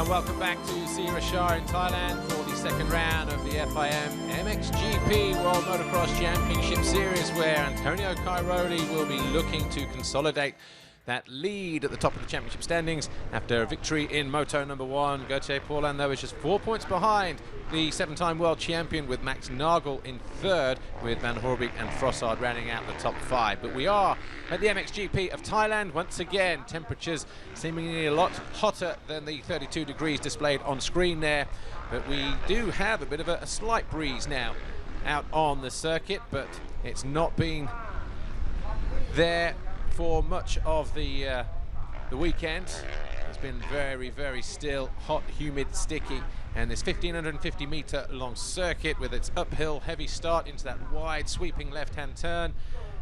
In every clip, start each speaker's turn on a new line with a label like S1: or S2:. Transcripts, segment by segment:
S1: Welcome back to Sierra Shah in Thailand for the second round of the FIM MXGP World Motocross Championship Series, where Antonio Cairoli will be looking to consolidate that lead at the top of the championship standings after a victory in Moto number 1. Gauthier Paulin, though, is just 4 points behind the 7-time world champion, with Max Nagel in third, with Van Horebeek and Frossard rounding out the top 5. But we are at the MXGP of Thailand once again. Temperatures seemingly a lot hotter than the 32 degrees displayed on screen there. But we do have a bit of a slight breeze now out on the circuit, but it's not been there for much of the weekend. It's been very, very still, hot, humid, sticky, and this 1,550 meter long circuit with its uphill heavy start into that wide sweeping left-hand turn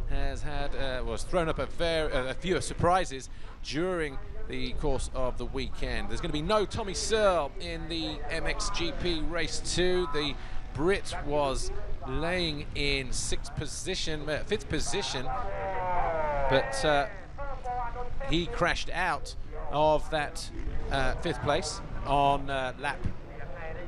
S1: has had was thrown up a few surprises during the course of the weekend. There's going to be no Tommy Searle in the MXGP race 2. The Brit was laying in fifth position, but he crashed out of that fifth place on lap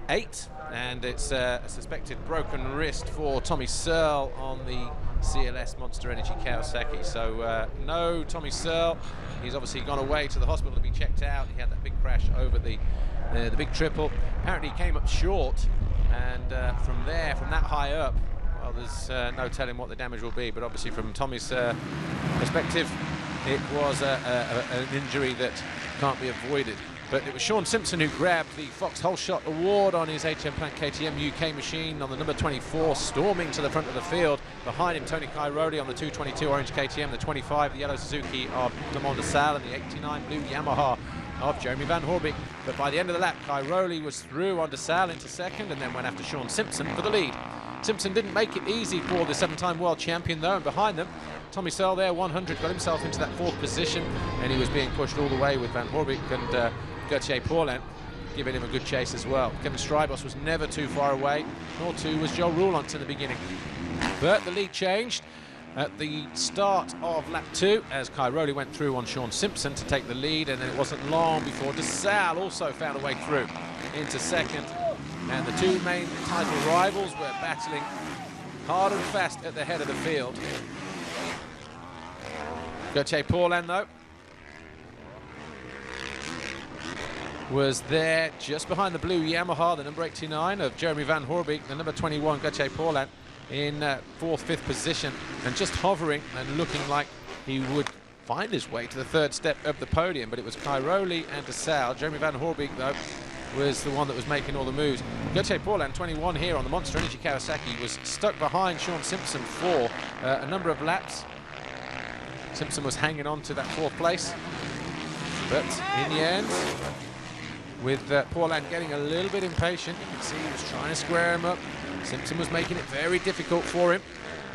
S1: 8, and it's a suspected broken wrist for Tommy Searle on the CLS Monster Energy Kawasaki. So no Tommy Searle. He's obviously gone away to the hospital to be checked out. He had that big crash over the big triple. Apparently he came up short, and from there, from that high up, well, there's no telling what the damage will be, but obviously from Tommy's perspective, it was an injury that can't be avoided. But it was Sean Simpson who grabbed the Fox Whole Shot Award on his HM Plant KTM UK machine on the number 24, storming to the front of the field. Behind him, Tony Cairoli on the 222 orange KTM, the 25, the yellow Suzuki of Lamont de Salle, and the 89 blue Yamaha of Jeremy Van Horebeek. But by the end of the lap, Cairoli was through on de Salle into second, and then went after Sean Simpson for the lead. Simpson didn't make it easy for the 7-time world champion, though, and behind them, Tommy Searle there, 100, got himself into that 4th position, and he was being pushed all the way with Van Horebeek and Gauthier Paulin giving him a good chase as well. Kevin Strybos was never too far away, nor too was Joe Roulant in the beginning. But the lead changed at the start of lap 2 as Cairoli went through on Sean Simpson to take the lead, and then it wasn't long before de Salle also found a way through into second. And the two main title rivals were battling hard and fast at the head of the field. Gauthier Paulin, though, was there just behind the blue Yamaha, the number 89 of Jeremy Van Horebeek, the number 21 Gauthier Paulin in 4th, 5th position, and just hovering and looking like he would find his way to the 3rd step of the podium. But it was Cairoli and de Salle. Jeremy Van Horebeek, though, was the one that was making all the moves. Gauthier Paulin, 21 here on the Monster Energy Kawasaki, was stuck behind Sean Simpson for a number of laps. Simpson was hanging on to that 4th place, but in the end, with Paulin getting a little bit impatient, you can see he was trying to square him up. Simpson was making it very difficult for him,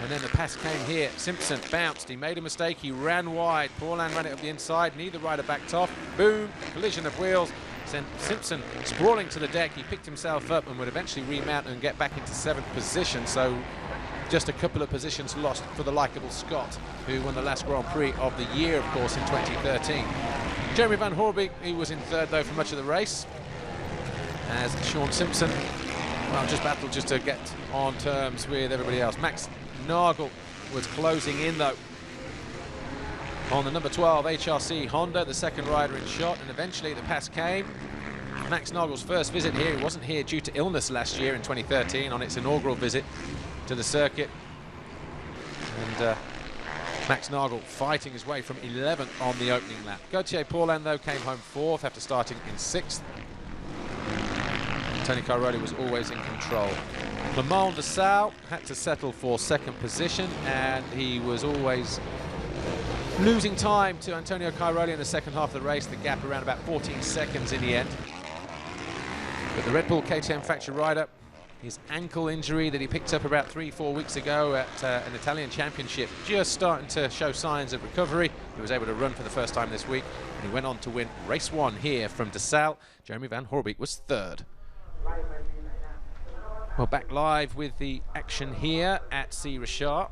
S1: and then the pass came here. Simpson bounced, he made a mistake, he ran wide. Paulin ran it up the inside, neither rider backed off. Boom, collision of wheels, sent Simpson sprawling to the deck. He picked himself up and would eventually remount and get back into 7th position. So just a couple of positions lost for the likeable Scot, who won the last Grand Prix of the year, of course, in 2013. Jeremy Van Horebeek, he was in 3rd, though, for much of the race, as Sean Simpson, well, just battled just to get on terms with everybody else. Max Nagel was closing in, though, on the number 12 HRC Honda, the 2nd rider in shot, and eventually the pass came. Max Nagel's first visit here. He wasn't here due to illness last year in 2013 on its inaugural visit to the circuit. And Max Nagel fighting his way from 11th on the opening lap. Gauthier Paulin, though, came home 4th after starting in 6th. Tony Cairoli was always in control. Lamont de Salle had to settle for 2nd position, and he was always losing time to Antonio Cairoli in the second half of the race, the gap around about 14 seconds in the end. But the Red Bull KTM Factory rider, his ankle injury that he picked up about 3-4 weeks ago at an Italian championship, just starting to show signs of recovery. He was able to run for the first time this week, and he went on to win race 1 here from de Salle. Jeremy Van Horebeek was 3rd. Well, back live with the action here at Sierra Shah.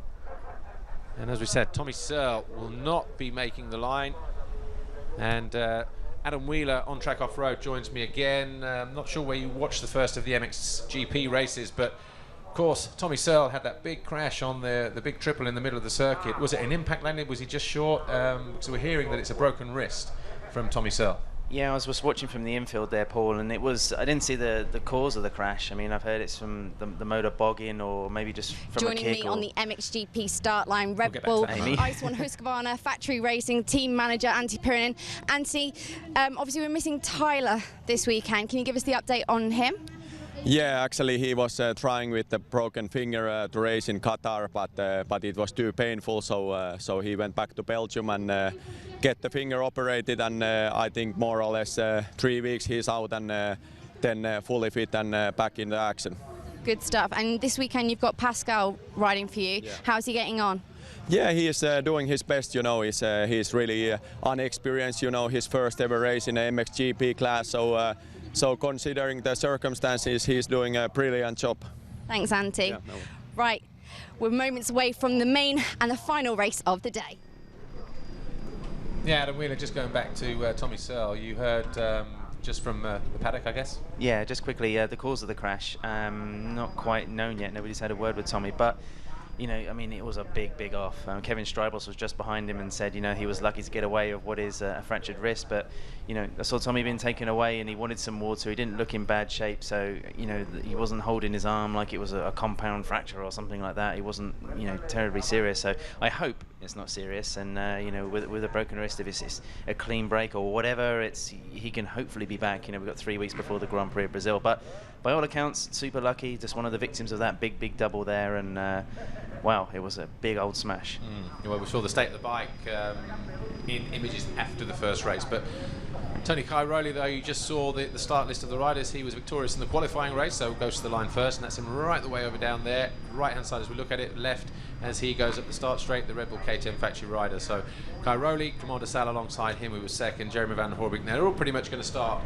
S1: And as we said, Tommy Searle will not be making the line. And Adam Wheeler on track off-road joins me again. I'm not sure where you watched the first of the MXGP races, but of course Tommy Searle had that big crash on the big triple in the middle of the circuit. Was it an impact landing? Was he just short? So we're hearing that it's a broken wrist from Tommy Searle.
S2: Yeah, I was watching from the infield there, Paul, and I didn't see the cause of the crash. I mean, I've heard it's from the motor bogging, or maybe just from a kick.
S3: Joining me on the MXGP start line, Red Bull Ice One Husqvarna Factory Racing team manager Antti Pirinen. Antti, obviously we're missing Tyler this weekend. Can you give us the update on him?
S4: Yeah, actually he was trying with the broken finger to race in Qatar, but it was too painful, so he went back to Belgium and get the finger operated, and I think more or less 3 weeks he's out, and then fully fit and back in the action.
S3: Good stuff. And this weekend you've got Pascal riding for you. Yeah. How's he getting on?
S4: Yeah, he is doing his best, you know. He's really unexperienced, you know, his first ever race in the MXGP class, so considering the circumstances, he's doing a brilliant job.
S3: Thanks, Antti.
S4: Yeah, no.
S3: Right, we're moments away from the main and the final race of the day.
S1: Yeah, Adam Wheeler, just going back to Tommy Searle, you heard just from the paddock, I guess?
S2: Yeah, just quickly, the cause of the crash, not quite known yet. Nobody's had a word with Tommy, but you know, I mean, it was a big off. Kevin Strybos was just behind him and said, you know, he was lucky to get away of what is a fractured wrist. But, you know, I saw Tommy being taken away and he wanted some water. He didn't look in bad shape, so, you know, he wasn't holding his arm like it was a compound fracture or something like that. He wasn't, you know, terribly serious. So I hope it's not serious. And, you know, with a broken wrist, if it's a clean break or whatever, he can hopefully be back. You know, we've got 3 weeks before the Grand Prix of Brazil. But by all accounts, super lucky. Just one of the victims of that big double there. And, wow, it was a big old smash.
S1: Well, we saw the state of the bike in images after the first race, but Tony Cairoli, though, you just saw the start list of the riders. He was victorious in the qualifying race, so goes to the line first, and that's him right the way over down there, right-hand side as we look at it, left as he goes up the start straight, the Red Bull KTM factory rider. So Cairoli, Clement de Sal alongside him, who was second, Jeremy Van Horebeek. Now, they're all pretty much going to start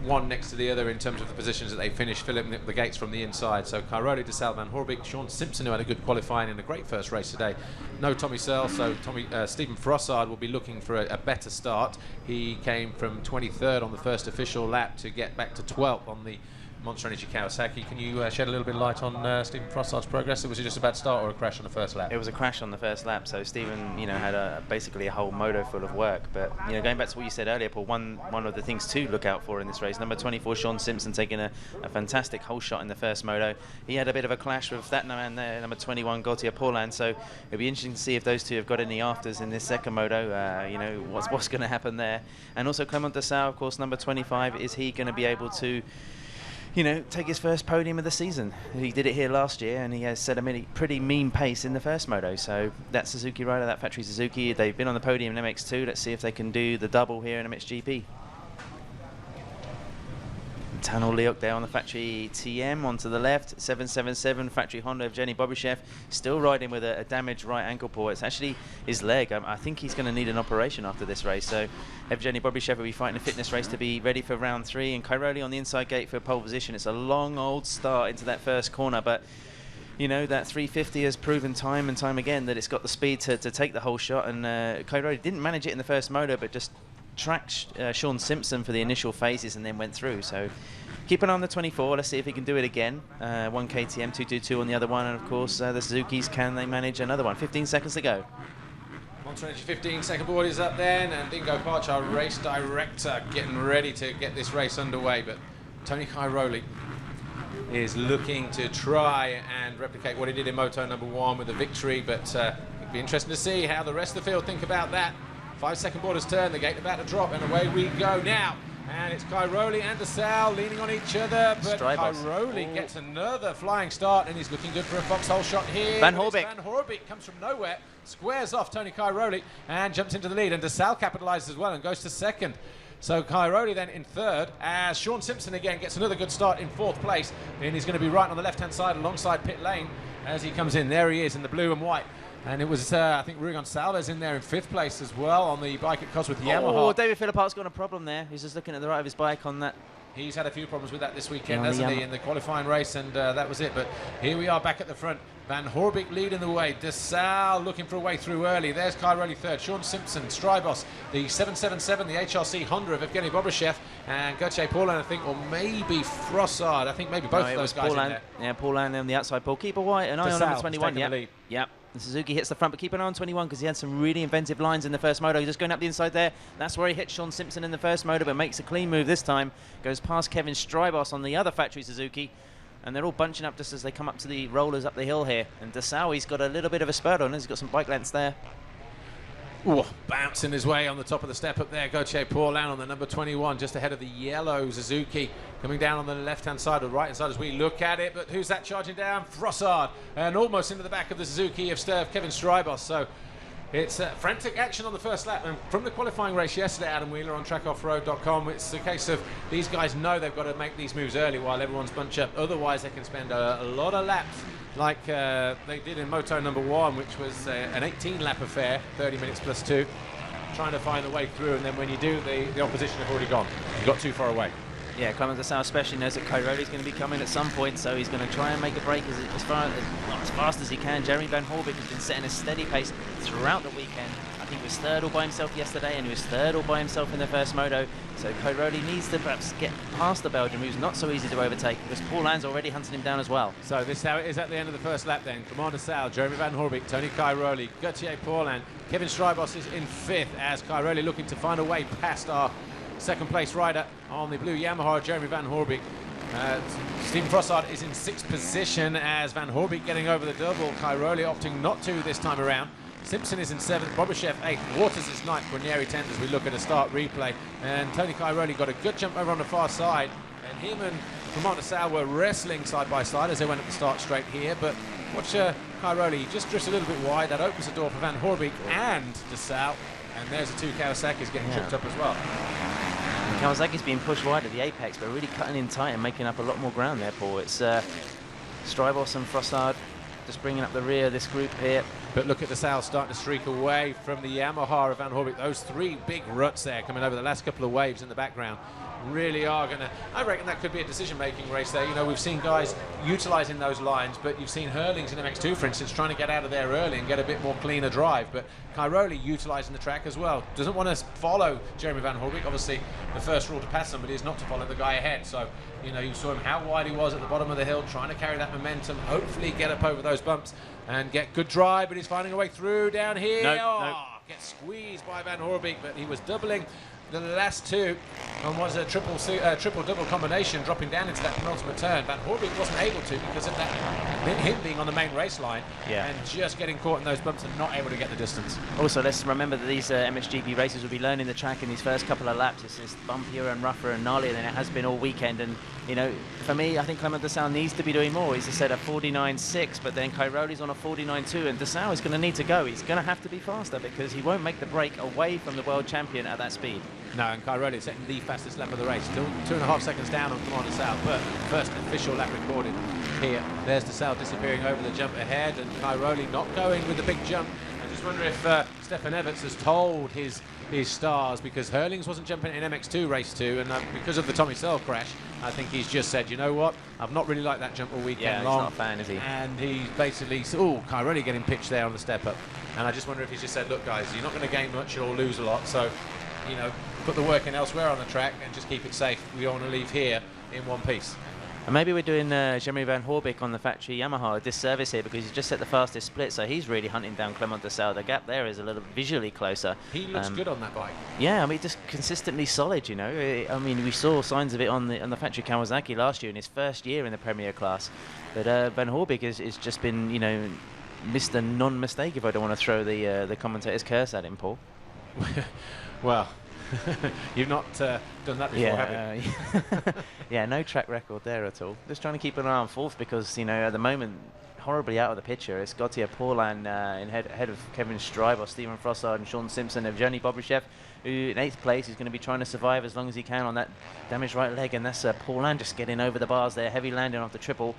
S1: one next to the other in terms of the positions that they finished, filling up the gates from the inside. So Cairoli, de Sal, Van Horebeek, Sean Simpson, who had a good qualifying in a great first race today. No Tommy Searle, so Stephen Frossard will be looking for a better start. He came from 23rd on the first official lap to get back to 12th on the Monster Energy Kawasaki. Can you shed a little bit of light on Stephen Frossard's progress? Was it just a bad start or a crash on the first lap?
S2: It was a crash on the first lap, so Stephen, you know, had basically a whole moto full of work. But, you know, going back to what you said earlier, Paul, one of the things to look out for in this race, number 24, Sean Simpson, taking a fantastic whole shot in the first moto. He had a bit of a clash with that man there, number 21, Gautier Paulin, so it'll be interesting to see if those two have got any afters in this second moto, you know, what's going to happen there. And also Clement de Sal, of course, number 25, is he going to be able to, you know, take his first podium of the season? He did it here last year, and he has set a pretty mean pace in the first moto. So that Suzuki rider, that factory Suzuki, they've been on the podium in MX2. Let's see if they can do the double here in MXGP. Tanel Leok there on the factory TM onto the left, 777 factory Honda of Evgeny Bobyshev, still riding with a damaged right ankle pull. It's actually his leg. I think he's going to need an operation after this race. So Evgeny Bobyshev will be fighting a fitness race to be ready for round 3, and Cairoli on the inside gate for pole position. It's a long old start into that first corner, but you know, that 350 has proven time and time again that it's got the speed to take the whole shot, and Cairoli didn't manage it in the first moto, but just tracked Sean Simpson for the initial phases and then went through. So keep an eye on the 24. Let's see if he can do it again. One KTM, 222 on the other one, and of course the Suzukis, can they manage another one? 15 seconds to go.
S1: Monster Energy 15 second board is up then, and Dingo Parch, our race director, getting ready to get this race underway. But Tony Cairoli is looking to try and replicate what he did in Moto number 1 with a victory, but it'd be interesting to see how the rest of the field think about that. 5 second board has turned, the gate about to drop, and away we go now. And it's Cairoli and de Sal leaning on each other, but Cairoli gets another flying start, and he's looking good for a foxhole shot here.
S2: Van Horebeek.
S1: Van Horebeek comes from nowhere, squares off Tony Cairoli, and jumps into the lead, and de Sal capitalizes as well and goes to second. So Cairoli then in third, as Sean Simpson again gets another good start in 4th place, and he's going to be right on the left-hand side alongside pit lane as he comes in. There he is in the blue and white. And it was, I think, Ruy Gonçalves in there in 5th place as well on the bike at Cosworth Yamaha.
S2: Oh, David Philippart's got a problem there. He's just looking at the right of his bike on that
S1: He's had a few problems with that this weekend, hasn't he, in the qualifying race, and that was it. But here we are back at the front. Van Horebeek leading the way. De Salle looking for a way through early. There's Cairoli third. Sean Simpson, Strybos, the 777, the HRC Honda of Evgeny Bobrishev, and Gauthier Paulin, I think, or maybe Frossard. I think maybe both of those guys in there.
S2: Yeah, Paulin on the outside pole. Keep an eye on number 21. Yep. Suzuki hits the front, but keep an eye on 21 because he had some really inventive lines in the first moto. Just going up the inside there. That's where he hit Sean Simpson in the first moto, but makes a clean move this time. Goes past Kevin Strybos on the other factory Suzuki. And they're all bunching up just as they come up to the rollers up the hill here. And De Sau's got a little bit of a spurt on him. He's got some bike lengths there.
S1: Ooh, bouncing his way on the top of the step up there. Gauthier Paulin on the number 21, just ahead of the yellow Suzuki. Coming down on the left-hand side or right-hand side as we look at it. But who's that charging down? Frossard. And almost into the back of the Suzuki of Kevin Strybos. So it's frantic action on the first lap. And from the qualifying race yesterday, Adam Wheeler on trackoffroad.com, it's a case of these guys know they've got to make these moves early while everyone's bunched up. Otherwise, they can spend a lot of laps like they did in Moto number 1, which was an 18-lap affair, 30 minutes plus 2, trying to find the way through. And then when you do, the opposition have already gone. You got too far away.
S2: Yeah, Clement de Sau especially knows that Cairoli's going to be coming at some point, so he's going to try and make a break as fast as he can. Jeremy Van Horebeek has been setting a steady pace throughout the weekend. I think he was third all by himself yesterday, and he was third all by himself in the first moto. So Cairoli needs to perhaps get past the Belgian, who's not so easy to overtake, because Paulin's already hunting him down as well.
S1: So this is how it is at the end of the first lap then. Clement de Sau, Jeremy Van Horebeek, Tony Cairoli, Gauthier Paulin, Kevin Strybos is in 5th as Cairoli looking to find a way past our second place rider on the blue Yamaha, Jeremy Van Horebeek. Stephen Frossard is in 6th position as Van Horebeek getting over the double. Cairoli opting not to this time around. Simpson is in 7th, Bobrishev 8th, Waters is 9th, Guarnieri 10th as we look at a start replay. And Tony Cairoli got a good jump over on the far side. And him and Clement de Sau were wrestling side by side as they went at the start straight here. But watch Cairoli, he just drifts a little bit wide. That opens the door for Van Horebeek and de Sau. And there's the 2 Kawasaki's getting tripped up as well.
S2: Kawasaki's being pushed wide at the apex, but really cutting in tight and making up a lot more ground there, Paul. It's Strybos and Frossard just bringing up the rear of this group here.
S1: But look at de Sau starting to streak away from the Yamaha of Van Horebeek. Those 3 big ruts there coming over the last couple of waves in the background really are going to, I reckon that could be a decision-making race there. You know, we've seen guys utilising those lines, but you've seen Hurlings in MX2, for instance, trying to get out of there early and get a bit more cleaner drive. But Cairoli utilising the track as well. Doesn't want to follow Jeremy Van Horebeek. Obviously, the first rule to pass somebody is not to follow the guy ahead. So, you know, you saw him how wide he was at the bottom of the hill, trying to carry that momentum, hopefully get up over those bumps and get good drive, but he's finding a way through down here.
S2: No.
S1: Gets squeezed by Van Horebeek, but he was doubling the last 2 and was a triple-double combination dropping down into that penultimate turn. Van Horebeek wasn't able to because of that him being on the main race line and just getting caught in those bumps and not able to get the distance.
S2: Also, let's remember that these MXGP races will be learning the track in these first couple of laps. It's bumpier and rougher and gnarlier than it has been all weekend. And, you know, for me, I think Clement de Sau needs to be doing more. He's said a 49.6, but then Cairoli's on a 49.2, and de Sau is going to need to go. He's going to have to be faster because he won't make the break away from the world champion at that speed.
S1: No, and Cairoli is setting the fastest lap of the race. Still 2.5 seconds down on Clement de Sau, but first official lap recorded here. There's de Sau disappearing over the jump ahead, and Cairoli not going with the big jump. I just wonder if Stefan Everts has told his stars, because Hurlings wasn't jumping in MX2 race 2, and because of the Tommy Searle crash, I think he's just said, you know what, I've not really liked that jump all weekend long.
S2: He's not a fan, is he?
S1: And he basically, Cairoli getting pitched there on the step up. And I just wonder if he's just said, look guys, you're not going to gain much, you'll lose a lot, so, you know, put the work in elsewhere on the track and just keep it safe. We don't want to leave here in one piece.
S2: And maybe we're doing Jeremy Van Horebeek on the factory Yamaha a disservice here, because he's just set the fastest split, so he's really hunting down Clement de Sau. The gap there is a little visually closer. He
S1: looks good on that bike.
S2: Yeah, I mean, just consistently solid, you know. I mean, we saw signs of it on the factory Kawasaki last year in his first year in the Premier class. But Van Horebeek has just been, you know, Mr. Non-mistake, if I don't want to throw the commentator's curse at him, Paul.
S1: Well, you've not done that before, have you?
S2: Yeah, no track record there at all. Just trying to keep an eye on 4th because, you know, at the moment, horribly out of the picture. It's Gauthier Paulin ahead of Kevin Strybos, Stephen Frossard and Sean Simpson, Evgeny Bobrishev, who in 8th place is going to be trying to survive as long as he can on that damaged right leg. And that's Paulin just getting over the bars there, heavy landing off the triple.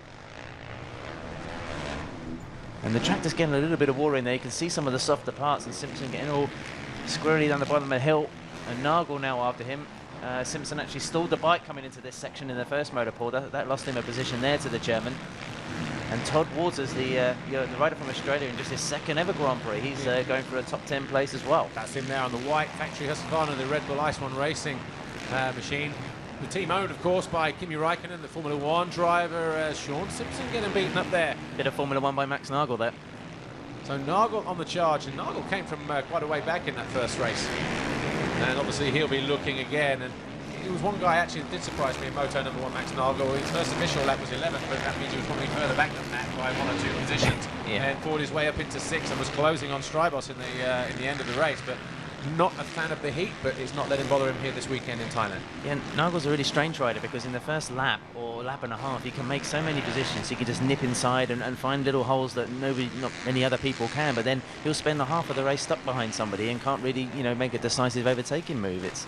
S2: And the track just getting a little bit of water in there. You can see some of the softer parts, and Simpson getting all squirrely down the bottom of the hill. And Nagel now after him. Simpson actually stalled the bike coming into this section in the first motor pool. That lost him a position there to the German. And Todd Waters, the rider from Australia, in just his second ever Grand Prix, he's going for a top 10 place as well.
S1: That's him there on the white factory Husqvarna, the Red Bull Ice One Racing machine. The team owned, of course, by Kimi Räikkönen, the Formula One driver. Sean Simpson getting beaten up there.
S2: Bit of Formula One by Max Nagel there.
S1: So Nagel on the charge, and Nagel came from quite a way back in that first race. And obviously he'll be looking again. And it was one guy actually that did surprise me in Moto number 1, Max Nagel. His first official lap was 11th, but that means he was probably further back than that by 1 or 2 positions. And fought his way up into 6th and was closing on Strybos in the end of the race. But not a fan of the heat, but it's not letting bother him here this weekend in Thailand.
S2: Yeah, Nagel's a really strange rider because in the first lap or lap and a half, he can make so many positions. He can just nip inside and find little holes that not many other people can. But then he'll spend the half of the race stuck behind somebody and can't really, make a decisive overtaking move. It's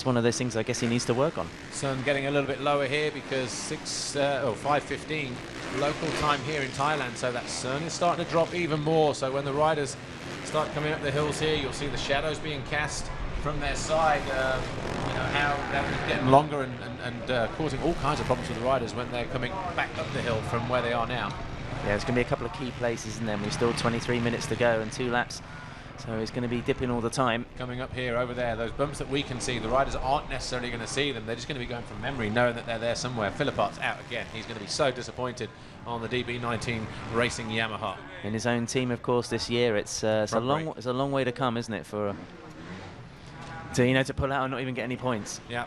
S2: one of those things I guess he needs to work on.
S1: Sun getting a little bit lower here because 5:15 local time here in Thailand, so that sun is starting to drop even more. So when the riders start coming up the hills here, you'll see the shadows being cast from their side. How that is getting longer and causing all kinds of problems for the riders when they're coming back up the hill from where they are now.
S2: Yeah, there's going to be a couple of key places, isn't there? We've still 23 minutes to go and 2 laps. So it's going to be dipping all the time.
S1: Coming up here, over there, those bumps that we can see, the riders aren't necessarily going to see them. They're just going to be going from memory, knowing that they're there somewhere. Philippart's out again. He's going to be so disappointed on the DB19 Racing Yamaha.
S2: In his own team, of course, this year. It's a long way to come, isn't it, to pull out and not even get any points.
S1: Yeah.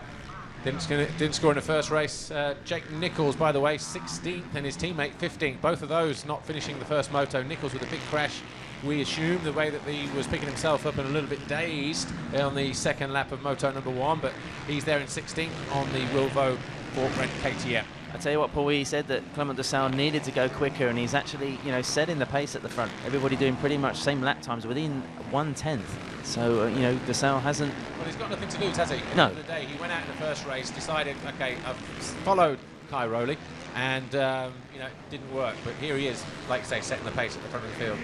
S1: Didn't score in the first race. Jake Nichols, by the way, 16th, and his teammate 15th. Both of those not finishing the first moto. Nichols with a big crash. We assume the way that he was picking himself up and a little bit dazed on the second lap of moto number 1, but he's there in 16th on the Wilvo Fork-Rent KTM.
S2: I tell you what, Paul, he said that Clement de Sal needed to go quicker, and he's actually, setting the pace at the front. Everybody doing pretty much same lap times within 1/10. So, de Sal hasn't...
S1: Well, he's got nothing to lose, has he?
S2: No.
S1: At the end of the day, he went out in the first race, decided, okay, I've followed Cairoli, and, it didn't work. But here he is, like I say, setting the pace at the front of the field.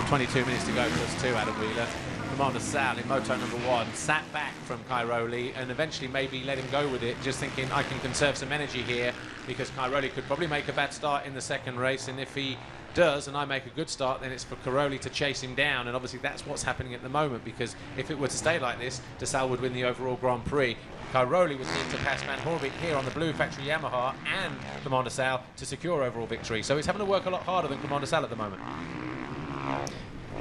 S1: 22 minutes to go, plus 2, Adam Wheeler. Commander Sal in moto number 1 sat back from Cairoli and eventually maybe let him go with it, just thinking I can conserve some energy here because Cairoli could probably make a bad start in the second race, and if he does and I make a good start, then it's for Cairoli to chase him down, and obviously that's what's happening at the moment, because if it were to stay like this, de Sal would win the overall Grand Prix. Cairoli would need to pass Van Horebeek here on the blue factory Yamaha and Commander Sal to secure overall victory, so he's having to work a lot harder than Commander Sal at the moment.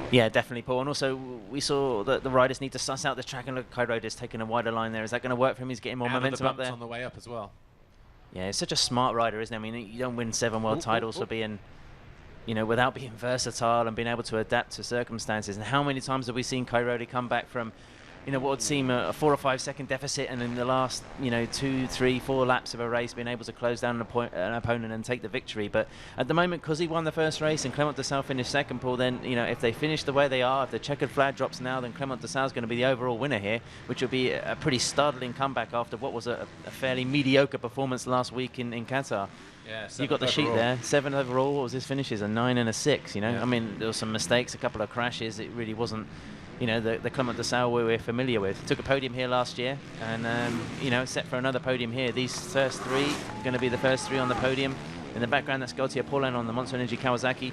S2: Yeah, definitely, Paul. And also, we saw that the riders need to suss out this track, and look, Cairoli's taking a wider line there. Is that going to work for him? He's getting more momentum up there.
S1: On the way up as well.
S2: Yeah, he's such a smart rider, isn't he? I mean, you don't win 7 world titles for being, without being versatile and being able to adapt to circumstances. And how many times have we seen Cairoli come back from, what would seem a 4 or 5 second deficit, and in the last, 2, 3, 4 laps of a race, being able to close down an opponent and take the victory. But at the moment, because he won the first race and Clement de Sal finished second, Paul, then, if they finish the way they are, if the checkered flag drops now, then Clement de Sal is going to be the overall winner here, which will be a pretty startling comeback after what was a fairly mediocre performance last week in Qatar.
S1: Yeah,
S2: you got the sheet there, 7 overall. What was his finishes? A 9 and a 6, Yeah. I mean, there were some mistakes, a couple of crashes. It really wasn't, the Clement de Sal we're familiar with. Took a podium here last year, and, set for another podium here. These first 3 are going to be the first 3 on the podium. In the background, that's Gautier Paulin on the Monster Energy Kawasaki.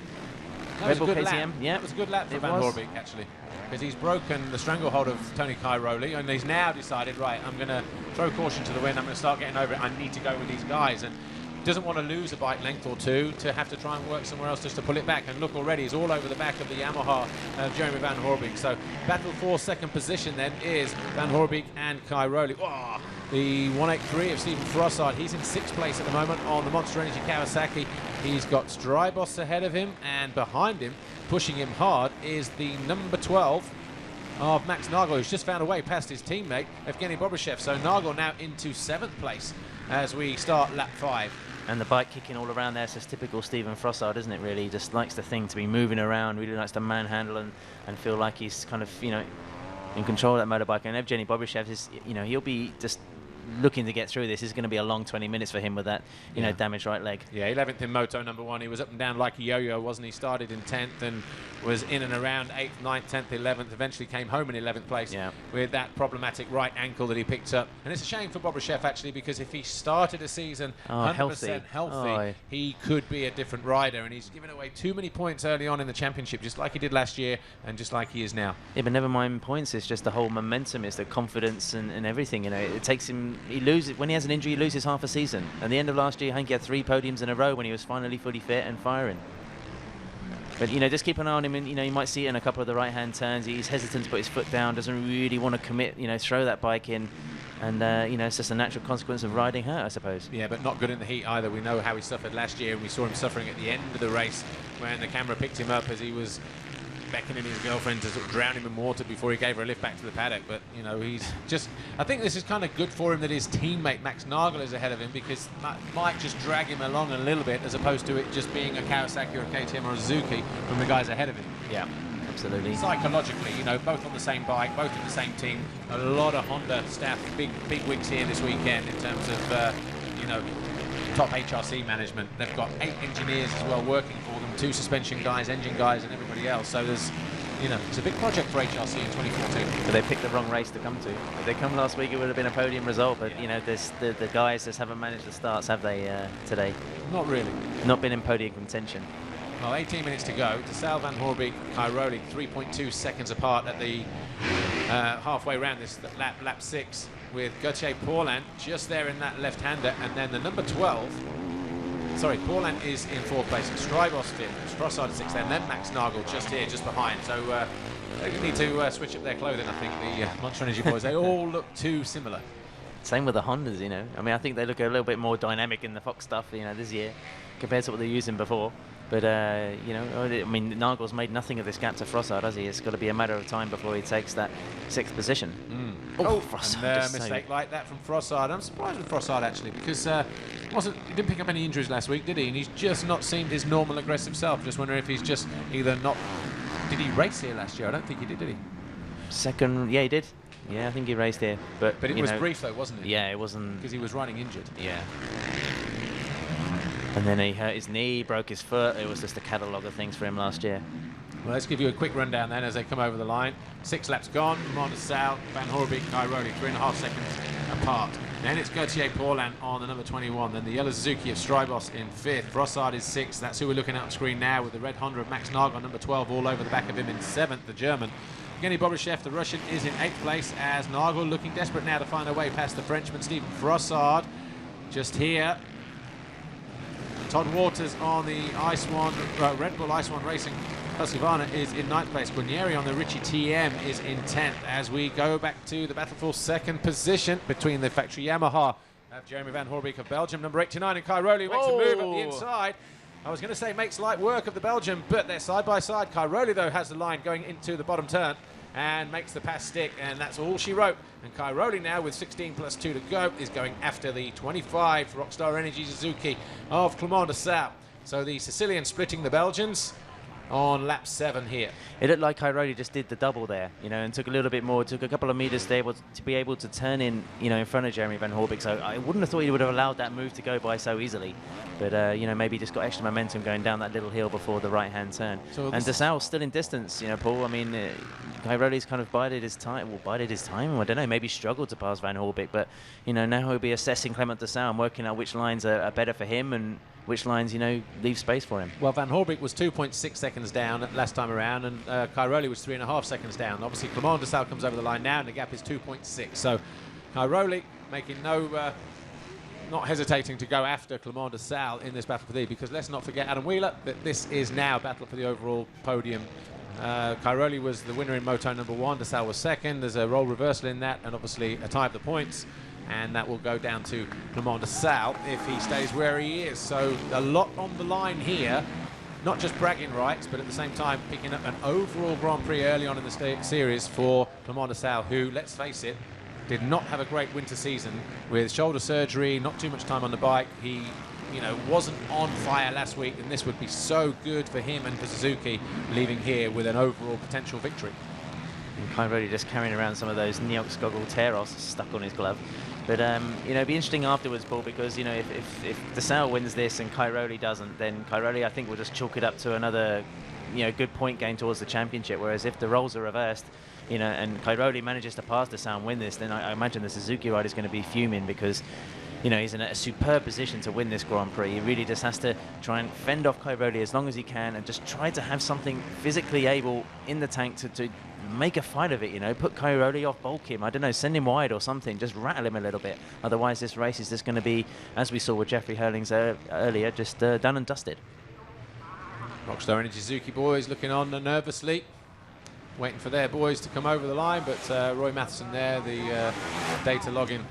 S1: Red Bull KTM.
S2: Lap. Yeah,
S1: that was a good lap for Van Horebeek, actually, because he's broken the stranglehold of Tony Cairoli, and he's now decided, right, I'm going to throw caution to the wind. I'm going to start getting over it. I need to go with these guys, and doesn't want to lose a bike length or 2 to have to try and work somewhere else just to pull it back. And look, already he's all over the back of the Yamaha Jeremy Van Horebeek. So battle for second position then is Van Horebeek and Cairoli. Oh, the 183 of Stephen Frossard, he's in 6th place at the moment on the Monster Energy Kawasaki. He's got Strybos ahead of him, and behind him, pushing him hard, is the number 12 of Max Nagel, who's just found a way past his teammate Evgeny Bobryshev. So Nagel now into 7th place as we start lap 5.
S2: And the bike kicking all around there, so it's typical Stephen Frossard, isn't it, really? He just likes the thing to be moving around, really likes to manhandle and feel like he's kind of, in control of that motorbike. And Evgeny Bobryshev is, he'll be just looking to get through this. Is going to be a long 20 minutes for him with that, you know, damaged right leg.
S1: Yeah, 11th in Moto #1. He was up and down like a yo-yo, wasn't he? Started in 10th and was in and around 8th, 9th, 10th, 11th. Eventually came home in 11th place with that problematic right ankle that he picked up. And it's a shame for Bobryshev, actually, because if he started a season 100% healthy, he could be a different rider. And he's given away too many points early on in the championship, just like he did last year and just like he is now.
S2: Yeah, but never mind points. It's just the whole momentum. It's the confidence and everything. You know, it takes him. He loses when he has an injury. He loses half a season. At the end of last year, I think he had 3 podiums in a row when he was finally fully fit and firing. But, you know, just keep an eye on him. And, you know, you might see it in a couple of the right-hand turns. He's hesitant to put his foot down. Doesn't really want to commit. You know, throw that bike in. And, you know, it's just a natural consequence of riding hurt, I suppose.
S1: Yeah, but not good in the heat either. We know how he suffered last year, and we saw him suffering at the end of the race when the camera picked him up as he was beckoning his girlfriend to sort of drown him in water before he gave her a lift back to the paddock. But, you know, he's just... I think this is kind of good for him that his teammate Max Nagel is ahead of him, because that might just drag him along a little bit as opposed to it just being a Kawasaki or a KTM or a Suzuki from the guys ahead of him.
S2: Yeah. Absolutely.
S1: Psychologically, you know, both on the same bike, both in the same team. A lot of Honda staff, big wigs here this weekend in terms of, you know, top HRC management. They've got 8 engineers as well working for them, 2 suspension guys, engine guys, and everybody else. So there's, you know, it's a big project for HRC in 2014.
S2: But they picked the wrong race to come to. If they come last week, it would have been a podium result. But you know, the guys just haven't managed the starts, have they, today?
S1: Not really.
S2: Not been in podium contention.
S1: Well, 18 minutes to go. DeSalle, Van Horebeek, Cairoli, 3.2 seconds apart at the halfway round this lap 6, with Gauthier Paulin just there in that left-hander, and then the number 12. Sorry, Paulin is in 4th place, and Strybos 5th, Frossard 6th, and then Max Nagel just here, just behind. So they need to switch up their clothing, I think, the Monster Energy boys. They all look too similar.
S2: Same with the Hondas, you know. I mean, I think they look a little bit more dynamic in the Fox stuff, you know, this year compared to what they're using before. But, you know, I mean, Nagel's made nothing of this gap to Frossard, has he? It's got to be a matter of time before he takes that 6th position. Frossard.
S1: And a mistake like that from Frossard. I'm surprised with Frossard, actually, because he didn't pick up any injuries last week, did he? And he's just not seemed his normal aggressive self. Just wondering if he's just either not... Did he race here last year? I don't think he did he?
S2: Second, yeah, he did. Yeah, I think he raced here. But
S1: it was brief, though, wasn't it?
S2: Yeah, it wasn't...
S1: Because he was riding injured.
S2: Yeah. And then he hurt his knee, broke his foot. It was just a catalogue of things for him last year.
S1: Well, let's give you a quick rundown then as they come over the line. 6 laps gone. Commander Sal, Van Horebeek, Cairoli, 3.5 seconds apart. Then it's Gauthier Paulin on the number 21. Then the yellow Suzuki of Strybos in 5th. Frossard is 6th. That's who we're looking at on screen now, with the red Honda of Max Nagel, number 12, all over the back of him in 7th, the German. Evgeny Bobryshev, the Russian, is in 8th place, as Nagel looking desperate now to find a way past the Frenchman, Stephen Frossard. Just here. Todd Waters on the Red Bull Ice One Racing Husqvarna is in 9th place. Guarnieri on the Ritchie TM is in 10th. As we go back to the battle for 2nd position between the factory Yamaha of Jeremy Van Horebeek of Belgium, number 89, and Cairoli makes a move up the inside. I was going to say makes light work of the Belgian, but they're side by side. Cairoli, though, has the line going into the bottom turn and makes the pass stick, and that's all she wrote. And Cairoli now, with 16 plus 2 to go, is going after the 25 Rockstar Energy Suzuki of Clement de Sal. So the Sicilian splitting the Belgians on lap 7 here.
S2: It looked like Cairoli just did the double there, you know, and took a little bit more, took a couple of meters to be able to turn in, you know, in front of Jeremy Van Horebeek. So I wouldn't have thought he would have allowed that move to go by so easily. But, you know, maybe just got extra momentum going down that little hill before the right-hand turn. So and de Sal's still in distance, you know, Paul. I mean, Cairoli's kind of bided his time. Well, bided his time. I don't know, maybe struggled to pass Van Horebeek. But, you know, now he'll be assessing Clement de Sal and working out which lines are better for him and which lines, you know, leave space for him.
S1: Well, Van Horebeek was 2.6 seconds down last time around, and Cairoli was 3.5 seconds down. Obviously, Clement de Sal comes over the line now, and the gap is 2.6. So Cairoli making not hesitating to go after Clement de Sal in this battle for thee, because let's not forget, Adam Wheeler, that this is now a battle for the overall podium. Cairoli was the winner in Moto number 1, de Sal was 2nd. There's a role reversal in that, and obviously a tie of the points. And that will go down to Clement de Sal if he stays where he is. So a lot on the line here, not just bragging rights, but at the same time picking up an overall Grand Prix early on in the series for Clement de Sal, who, let's face it, did not have a great winter season with shoulder surgery, not too much time on the bike. He, you know, wasn't on fire last week, and this would be so good for him and for Suzuki leaving here with an overall potential victory.
S2: And Cairoli just carrying around some of those Neox goggle Teros stuck on his glove. But you know, it'd be interesting afterwards, Paul, because you know, if DeSalle wins this and Cairoli doesn't, then Cairoli I think will just chalk it up to another, you know, good point gain towards the championship. Whereas if the roles are reversed, you know, and Cairoli manages to pass DeSalle and win this, then I imagine the Suzuki rider is going to be fuming, because you know, he's in a superb position to win this Grand Prix. He really just has to try and fend off Cairoli as long as he can, and just try to have something physically able in the tank to make a fight of it, you know. Put Cairoli off, bulk him, I don't know, send him wide or something, just rattle him a little bit. Otherwise this race is just going to be, as we saw with Jeffrey Hurlings earlier, just done and dusted.
S1: Rockstar Energy Suzuki boys looking on nervously, waiting for their boys to come over the line, but Roy Matheson there, the data logging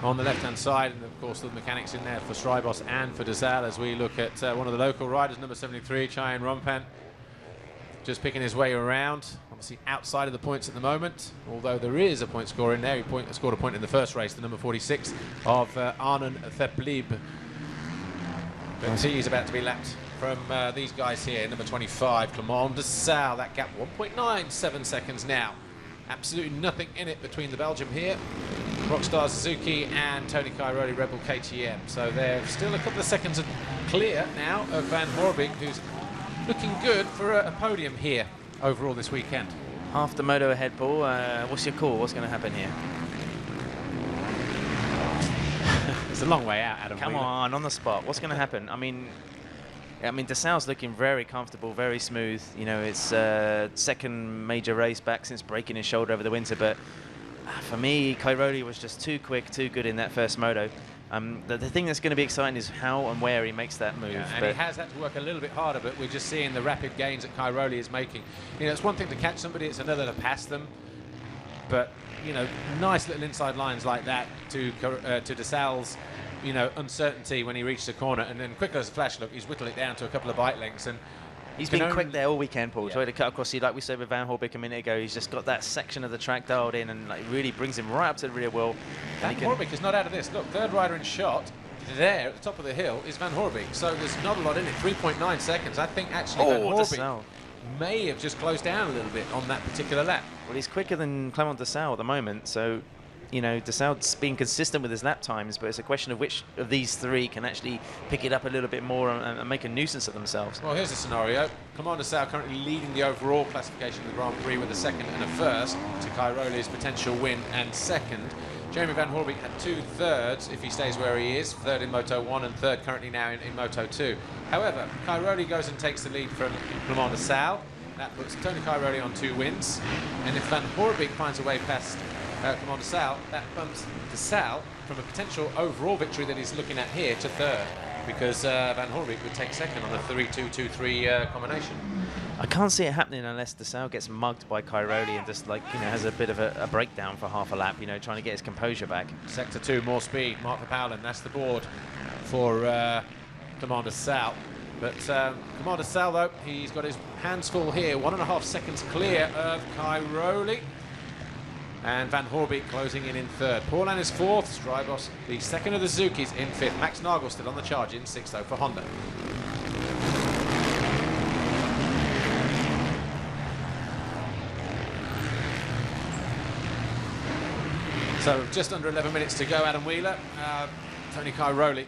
S1: on the left-hand side, and of course the mechanics in there for Strybos and for DeSalle, as we look at one of the local riders, number 73, Cheyenne Rompan, just picking his way around, obviously outside of the points at the moment, although there is a point score in there. He scored a point in the first race, the number 46 of Arnon Theplib. But he's about to be lapped from these guys here, number 25, Clement DeSalle. That gap 1.97 seconds now. Absolutely nothing in it between the Belgium here, Rockstar Suzuki, and Tony Cairoli, Red Bull KTM. So they're still a couple of seconds clear now of Van Horebeek, who's looking good for a podium here overall this weekend.
S2: Half the moto ahead, Paul. What's your call? What's going to happen here?
S1: It's a long way out, Adam.
S2: Come on the spot. What's going to happen? I mean, DeSalle's looking very comfortable, very smooth. You know, it's second major race back since breaking his shoulder over the winter. But for me, Cairoli was just too quick, too good in that first moto. The thing that's going to be exciting is how and where he makes that move.
S1: Yeah, and he has had to work a little bit harder, but we're just seeing the rapid gains that Cairoli is making. You know, it's one thing to catch somebody, it's another to pass them. But, you know, nice little inside lines like that to DeSalle's, you know, uncertainty when he reached the corner, and then quick as a flash, look, he's whittled it down to a couple of bike lengths, and
S2: he's been quick there all weekend, Paul.
S1: Yeah.
S2: Sorry to cut across you, like we said with Van Horebeek a minute ago. He's just got that section of the track dialed in, and like really brings him right up to the rear wheel.
S1: Van Horebeek is not out of this. Look, third rider in shot there at the top of the hill is Van Horebeek. So there's not a lot in it. 3.9 seconds. I think actually Van Horebeek may have just closed down a little bit on that particular lap.
S2: Well, he's quicker than Clement DeSalle at the moment, so you know, DeSalle's been consistent with his lap times, but it's a question of which of these three can actually pick it up a little bit more and make a nuisance of themselves.
S1: Well, here's the scenario. Clement DeSalle currently leading the overall classification of the Grand Prix with a second and a first to Cairoli's potential win and second. Jeremy Van Horebeek at 2/3 if he stays where he is, third in Moto 1 and third currently now in Moto 2. However, Cairoli goes and takes the lead from Clement DeSalle. That puts Tony Cairoli on 2 wins. And if Van Horebeek finds a way past Clement DeSalle, that bumps DeSalle from a potential overall victory that he's looking at here to third, because Van Horebeek would take second on the 3-2-2-3 combination.
S2: I can't see it happening unless DeSalle gets mugged by Cairoli and just, like, you know, has a bit of a breakdown for half a lap, you know, trying to get his composure back.
S1: Sector 2, more speed. Mark Verpaulen, that's the board for Clement DeSalle. But Clement DeSalle, though, he's got his hands full here. 1.5 seconds clear of Cairoli. And Van Horebeek closing in third. Paulin is fourth. Strybos, the second of the Zuzukis, in fifth. Max Nagel still on the charge in sixth, though, for Honda. So just under 11 minutes to go, Adam Wheeler. Tony Cairoli,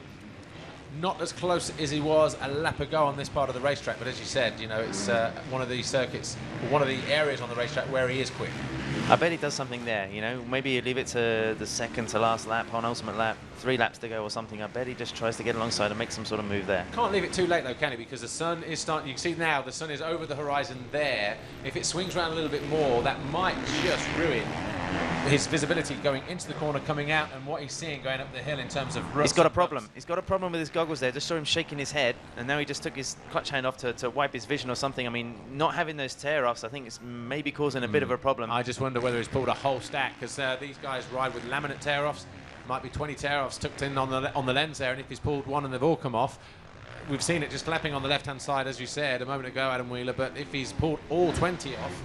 S1: not as close as he was a lap ago on this part of the racetrack, but as you said, you know, it's one of the circuits, one of the areas on the racetrack where he is quick.
S2: I bet he does something there, you know, maybe you leave it to the second to last lap, on ultimate lap, 3 laps to go or something. I bet he just tries to get alongside and make some sort of move there.
S1: Can't leave it too late though, can he? Because the sun is starting, you can see now the sun is over the horizon there. If it swings around a little bit more, that might just ruin his visibility going into the corner, coming out, and what he's seeing going up the hill in terms of ruts.
S2: He's got a problem. He's got a problem with his goggles there. Just saw him shaking his head, and now he just took his clutch hand off to wipe his vision or something. I mean, not having those tear-offs, I think it's maybe causing a bit of a problem.
S1: I just wonder whether he's pulled a whole stack, because these guys ride with laminate tear-offs. Might be 20 tear-offs tucked in on the lens there, and if he's pulled one and they've all come off, we've seen it just flapping on the left-hand side, as you said a moment ago, Adam Wheeler, but if he's pulled all 20 off,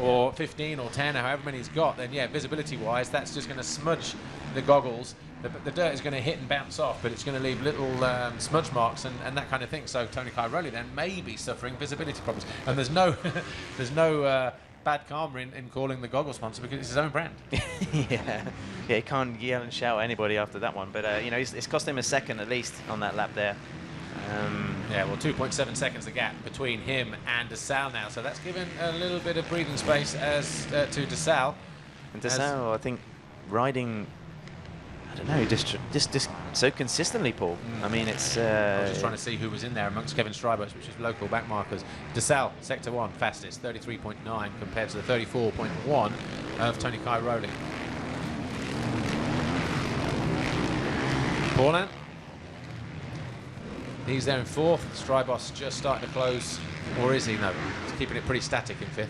S1: or 15 or 10 or however many he's got, then yeah, visibility wise that's just going to smudge the goggles. The dirt is going to hit and bounce off, but it's going to leave little smudge marks and that kind of thing. So Tony Cairoli then may be suffering visibility problems, and there's no there's no bad karma in calling the goggle sponsor because it's his own brand.
S2: Yeah, he can't yell and shout at anybody after that one. But it's cost him a second at least on that lap there.
S1: Yeah, well, 2.7 seconds the gap between him and DeSalle now, so that's given a little bit of breathing space as to DeSalle.
S2: And DeSalle, I think, riding, I don't know, just so consistently, Paul. I mean, it's...
S1: I was just trying to see who was in there amongst Kevin Strybos, which is local back markers. DeSalle, Sector 1, fastest, 33.9 compared to the 34.1 of Tony Cairoli. Paulin. He's there in 4th. Strybos just starting to close. Or is he? No, he's keeping it pretty static in 5th.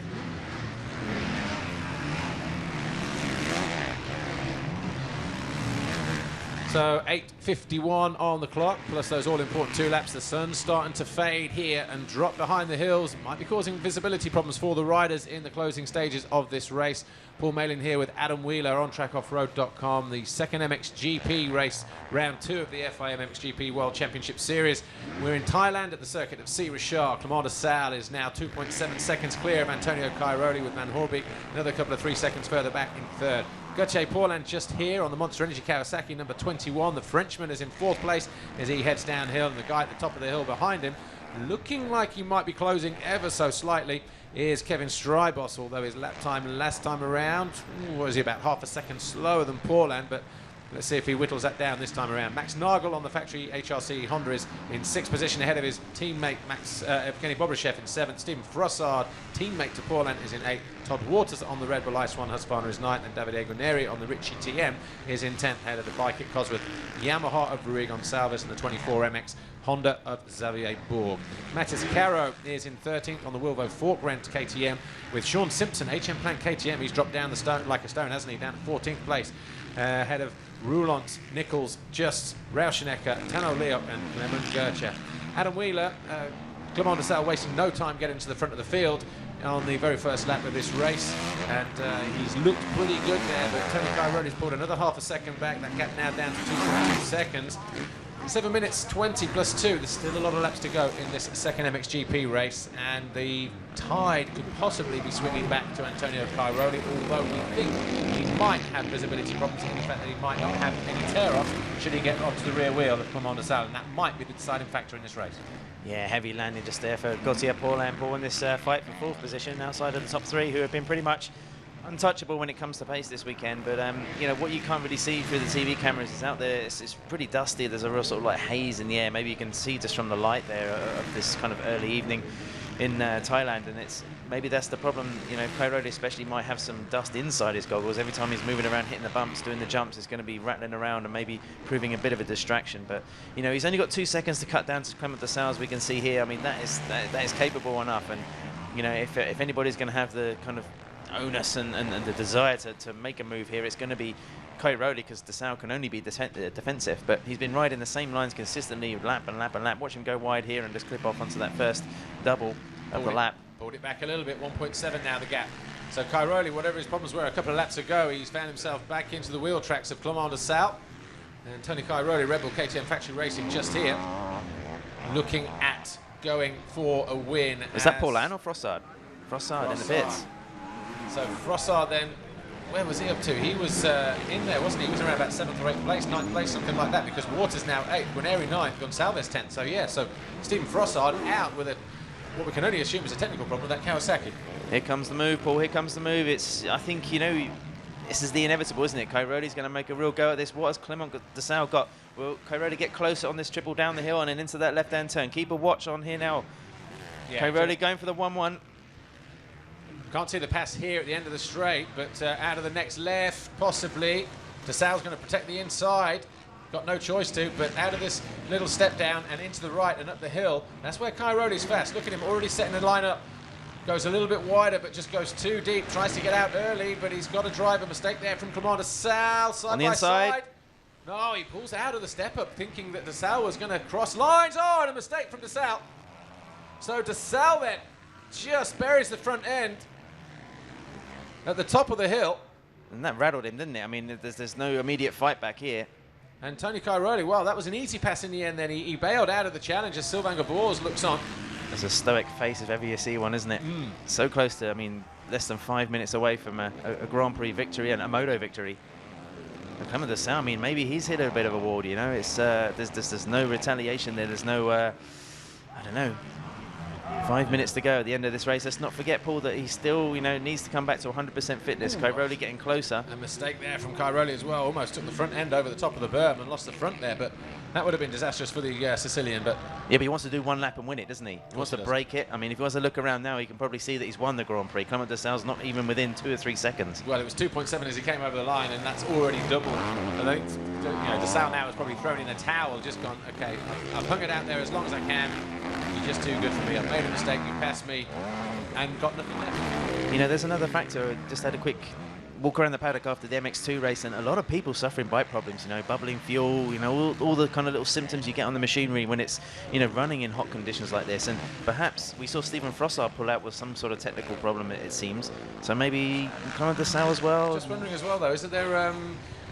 S1: So 8:51 on the clock, plus those all-important 2 laps. The sun's starting to fade here and drop behind the hills. Might be causing visibility problems for the riders in the closing stages of this race. Paul Malin here with Adam Wheeler on trackoffroad.com. The second MXGP race, round 2 of the FIM MXGP World Championship Series. We're in Thailand at the circuit of C. Richard. Clement DeSalle is now 2.7 seconds clear of Antonio Cairoli with Van Horebeek. Another couple of 3 seconds further back in 3rd. Gauthier Paulin just here on the Monster Energy Kawasaki, number 21. The Frenchman is in 4th place as he heads downhill, and the guy at the top of the hill behind him, looking like he might be closing ever so slightly, is Kevin Strybos, although his lap time last time around, was he about half a second slower than Paulin, but let's see if he whittles that down this time around. Max Nagel on the factory HRC Honda is in 6th position ahead of his teammate Evgeny Bobryshev in 7th. Stephen Frossard, teammate to Paulin, is in 8th. Todd Waters on the Red Bull Ice One Husqvarna is 9th, and Davide Aguilera on the Ritchie TM is in 10th ahead of the bike at Cosworth Yamaha of Ruig on Salvis and the 24MX Honda of Xavier Bourg. Matis Caro is in 13th on the Wilvo Fork Rent KTM with Sean Simpson, HM Plant KTM. He's dropped down the stone like a stone, hasn't he? Down to 14th place ahead of Roulant, Nichols, Just, Rauschenecker, Tano Leok and Lemon Gercher. Adam Wheeler, Clement DeSalle wasting no time getting to the front of the field on the very first lap of this race, and he's looked pretty good there, but Tony Cairoli's pulled another half a second back. That gap now down to 2.2 seconds. 7 minutes 20 plus 2. There's still a lot of laps to go in this second MXGP race, and the tide could possibly be swinging back to Antonio Cairoli, although we think he might have visibility problems in the fact that he might not have any tear-off should he get onto the rear wheel of Clement DeSalle, and that might be the deciding factor in this race.
S2: Yeah, heavy landing just there for Gauthier Paulin. Paul in this fight for 4th position outside of the top 3, who have been pretty much untouchable when it comes to pace this weekend. But you know, what you can't really see through the TV cameras is out there, it's pretty dusty. There's a real sort of like haze in the air. Maybe you can see just from the light there of this kind of early evening in Thailand, and it's maybe that's the problem. You know, Cairoli especially might have some dust inside his goggles. Every time he's moving around, hitting the bumps, doing the jumps, it's going to be rattling around and maybe proving a bit of a distraction. But you know, he's only got 2 seconds to cut down to Clement DeSalle, as we can see here. I mean, that is capable enough. And you know, if anybody's going to have the kind of onus and the desire to make a move here, it's going to be Cairoli, because DeSalle can only be defensive, but he's been riding the same lines consistently, lap and lap and lap. Watch him go wide here and just clip off onto that first double of the lap. Pulled
S1: it back a little bit, 1.7 now the gap. So Cairoli, whatever his problems were a couple of laps ago, he's found himself back into the wheel tracks of Clement DeSalle. And Tony Cairoli, Red Bull KTM Factory Racing, just here, looking at going for a win.
S2: Is that Paulin or Frossard? Frossard in the pits.
S1: So Frossard then, where was he up to? He was in there, wasn't he? He was around about 7th or 8th place, 9th place, something like that, because Waters now 8th, Guarneri 9th, Gonçalves 10th. So yeah, so Stephen Frossard out with what we can only assume is a technical problem with that Kawasaki.
S2: Here comes the move, Paul, here comes the move. I think, you know, this is the inevitable, isn't it? Cairoli's going to make a real go at this. What has Clement DeSalle got? Will Cairoli get closer on this triple down the hill and then into that left-hand turn? Keep a watch on here now. Yeah, Cairoli going for the 1-1.
S1: Can't see the pass here at the end of the straight, but out of the next left, possibly. DeSalle's going to protect the inside. Got no choice to, but out of this little step down and into the right and up the hill. That's where Cairoli's fast. Look at him already setting the line up. Goes a little bit wider, but just goes too deep. Tries to get out early, but he's got a driver mistake there from Clement DeSalle. Side
S2: on the
S1: by
S2: inside.
S1: Side. No, he pulls out of the step up, thinking that DeSalle was going to cross lines. Oh, and a mistake from DeSalle. So DeSalle then just buries the front end at the top of the hill.
S2: And that rattled him, didn't it? I mean, there's no immediate fight back here.
S1: And Tony Cairoli, well, that was an easy pass in the end then. He bailed out of the challenge as Sylvain Gabors looks on.
S2: That's a stoic face if ever you see one, isn't it? So close to, I mean, less than 5 minutes away from a Grand Prix victory and a moto victory. Clement de Saux, I mean, maybe he's hit a bit of a wall, you know. It's there's no retaliation there. There's no, I don't know. 5 minutes to go at the end of this race. Let's not forget, Paul, that he still, you know, needs to come back to 100% fitness. Cairoli getting closer.
S1: A mistake there from Cairoli as well. Almost took the front end over the top of the berm and lost the front there, but that would have been disastrous for the Sicilian. But
S2: yeah, but he wants to do one lap and win it, doesn't he? He wants to break it. I mean, if he wants to look around now, he can probably see that he's won the Grand Prix. Clement de Saux's not even within 2 or 3 seconds.
S1: Well, it was 2.7 as he came over the line, and that's already doubled. I think, you know, de Saux now has probably thrown in a towel, just gone, okay, I've hung it out there as long as I can. You're just too good for me. I've made a mistake. You passed me, and got nothing left.
S2: You know, there's another factor. I just had a quick walk around the paddock after the MX2 race, and a lot of people suffering bike problems, you know, bubbling fuel, you know, all the kind of little symptoms you get on the machinery when it's, you know, running in hot conditions like this. And perhaps we saw Stephen Frossard pull out with some sort of technical problem, it seems. So maybe Clement de Saux as well.
S1: Just wondering as well, though, is that there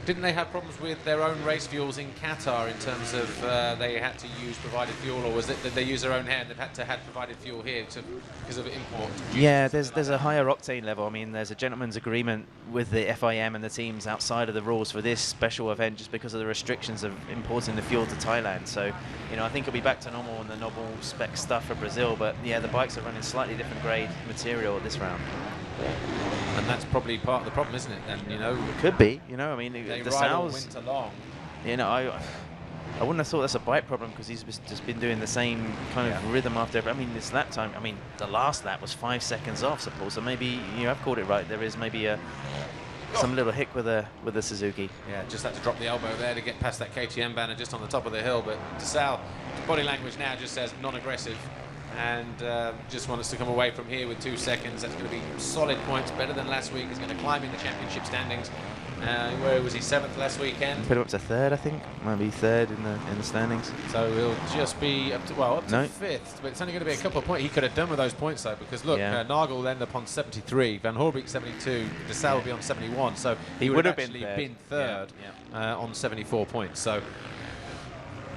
S1: didn't they have problems with their own race fuels in Qatar in terms of they had to use provided fuel, or was it that they use their own hand? They've had to have provided fuel here because of import?
S2: Yeah, there's a higher octane level. I mean, there's a gentleman's agreement with the FIM and the teams outside of the rules for this special event, just because of the restrictions of importing the fuel to Thailand. So, you know, I think it'll be back to normal and the normal spec stuff for Brazil. But yeah, the bikes are running slightly different grade material this round.
S1: And that's probably part of the problem, isn't it? And you know,
S2: it could be. You know, I mean,
S1: they
S2: the
S1: ride all
S2: Saux's,
S1: winter long.
S2: You know, I wouldn't have thought that's a bike problem, because he's just been doing the same kind of rhythm after every. I mean, this lap time. I mean, the last lap was 5 seconds off, suppose. So maybe you have called it right. There is maybe some little hick with the Suzuki.
S1: Yeah, just had to drop the elbow there to get past that KTM banner just on the top of the hill. But de Saux, body language now just says non-aggressive. And just want us to come away from here with 2 seconds. That's going to be solid points, better than last week. He's going to climb in the championship standings. Where was he? 7th last weekend.
S2: Put him up to 3rd, I think. Maybe 3rd in the standings.
S1: So he'll just be up to 5th. But it's only going to be a couple of points. He could have done with those points though, because look, Nagel will end up on 73, Van Horebeek 72, de Saux will be on 71. So he would have actually been 3rd on 74 points. So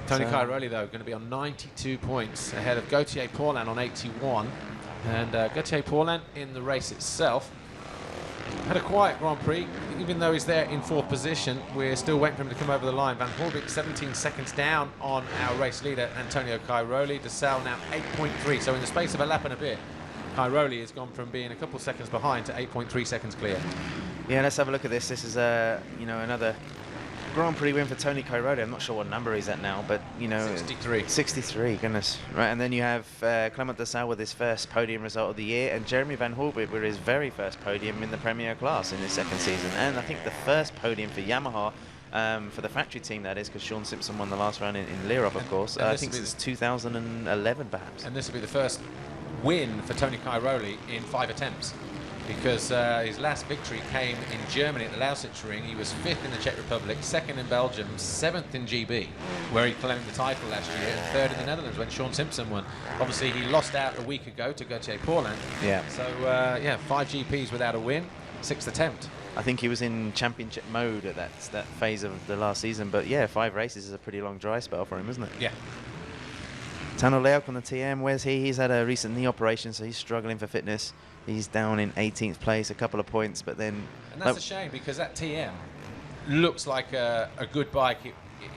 S1: Tony Cairoli, though, going to be on 92 points ahead of Gauthier Paulin on 81. And Gauthier Paulin in the race itself had a quiet Grand Prix. Even though he's there in 4th position, we're still waiting for him to come over the line. Van Horebeek 17 seconds down on our race leader, Antonio Cairoli. De Saux now 8.3. So in the space of a lap and a bit, Cairoli has gone from being a couple seconds behind to 8.3 seconds clear. Yeah,
S2: let's have a look at this. This is, you know, another Grand Prix win for Tony Cairoli. I'm not sure what number he's at now, but you know, 63. Goodness, right. And then you have Clement de Saux with his first podium result of the year, and Jeremy Van Horebeek with his very first podium in the Premier class in his 2nd season, and I think the first podium for Yamaha. For the factory team, that is, because Sean Simpson won the last round in Lirov, of course. I think it's 2011, perhaps.
S1: And this will be the first win for Tony Cairoli in 5 attempts. Because his last victory came in Germany at the Lausitz Ring. He was 5th in the Czech Republic, 2nd in Belgium, 7th in GB, where he claimed the title last year, and 3rd in the Netherlands when Sean Simpson won. Obviously, he lost out a week ago to Gauthier Paulin.
S2: Yeah.
S1: So, 5 GPs without a win, 6th attempt.
S2: I think he was in championship mode at that phase of the last season. But, yeah, 5 races is a pretty long dry spell for him, isn't it?
S1: Yeah.
S2: Tano Leok on the TM, where's he? He's had a recent knee operation, so he's struggling for fitness. He's down in 18th place, a couple of points, but then...
S1: And that's a shame, because that TM looks like a good bike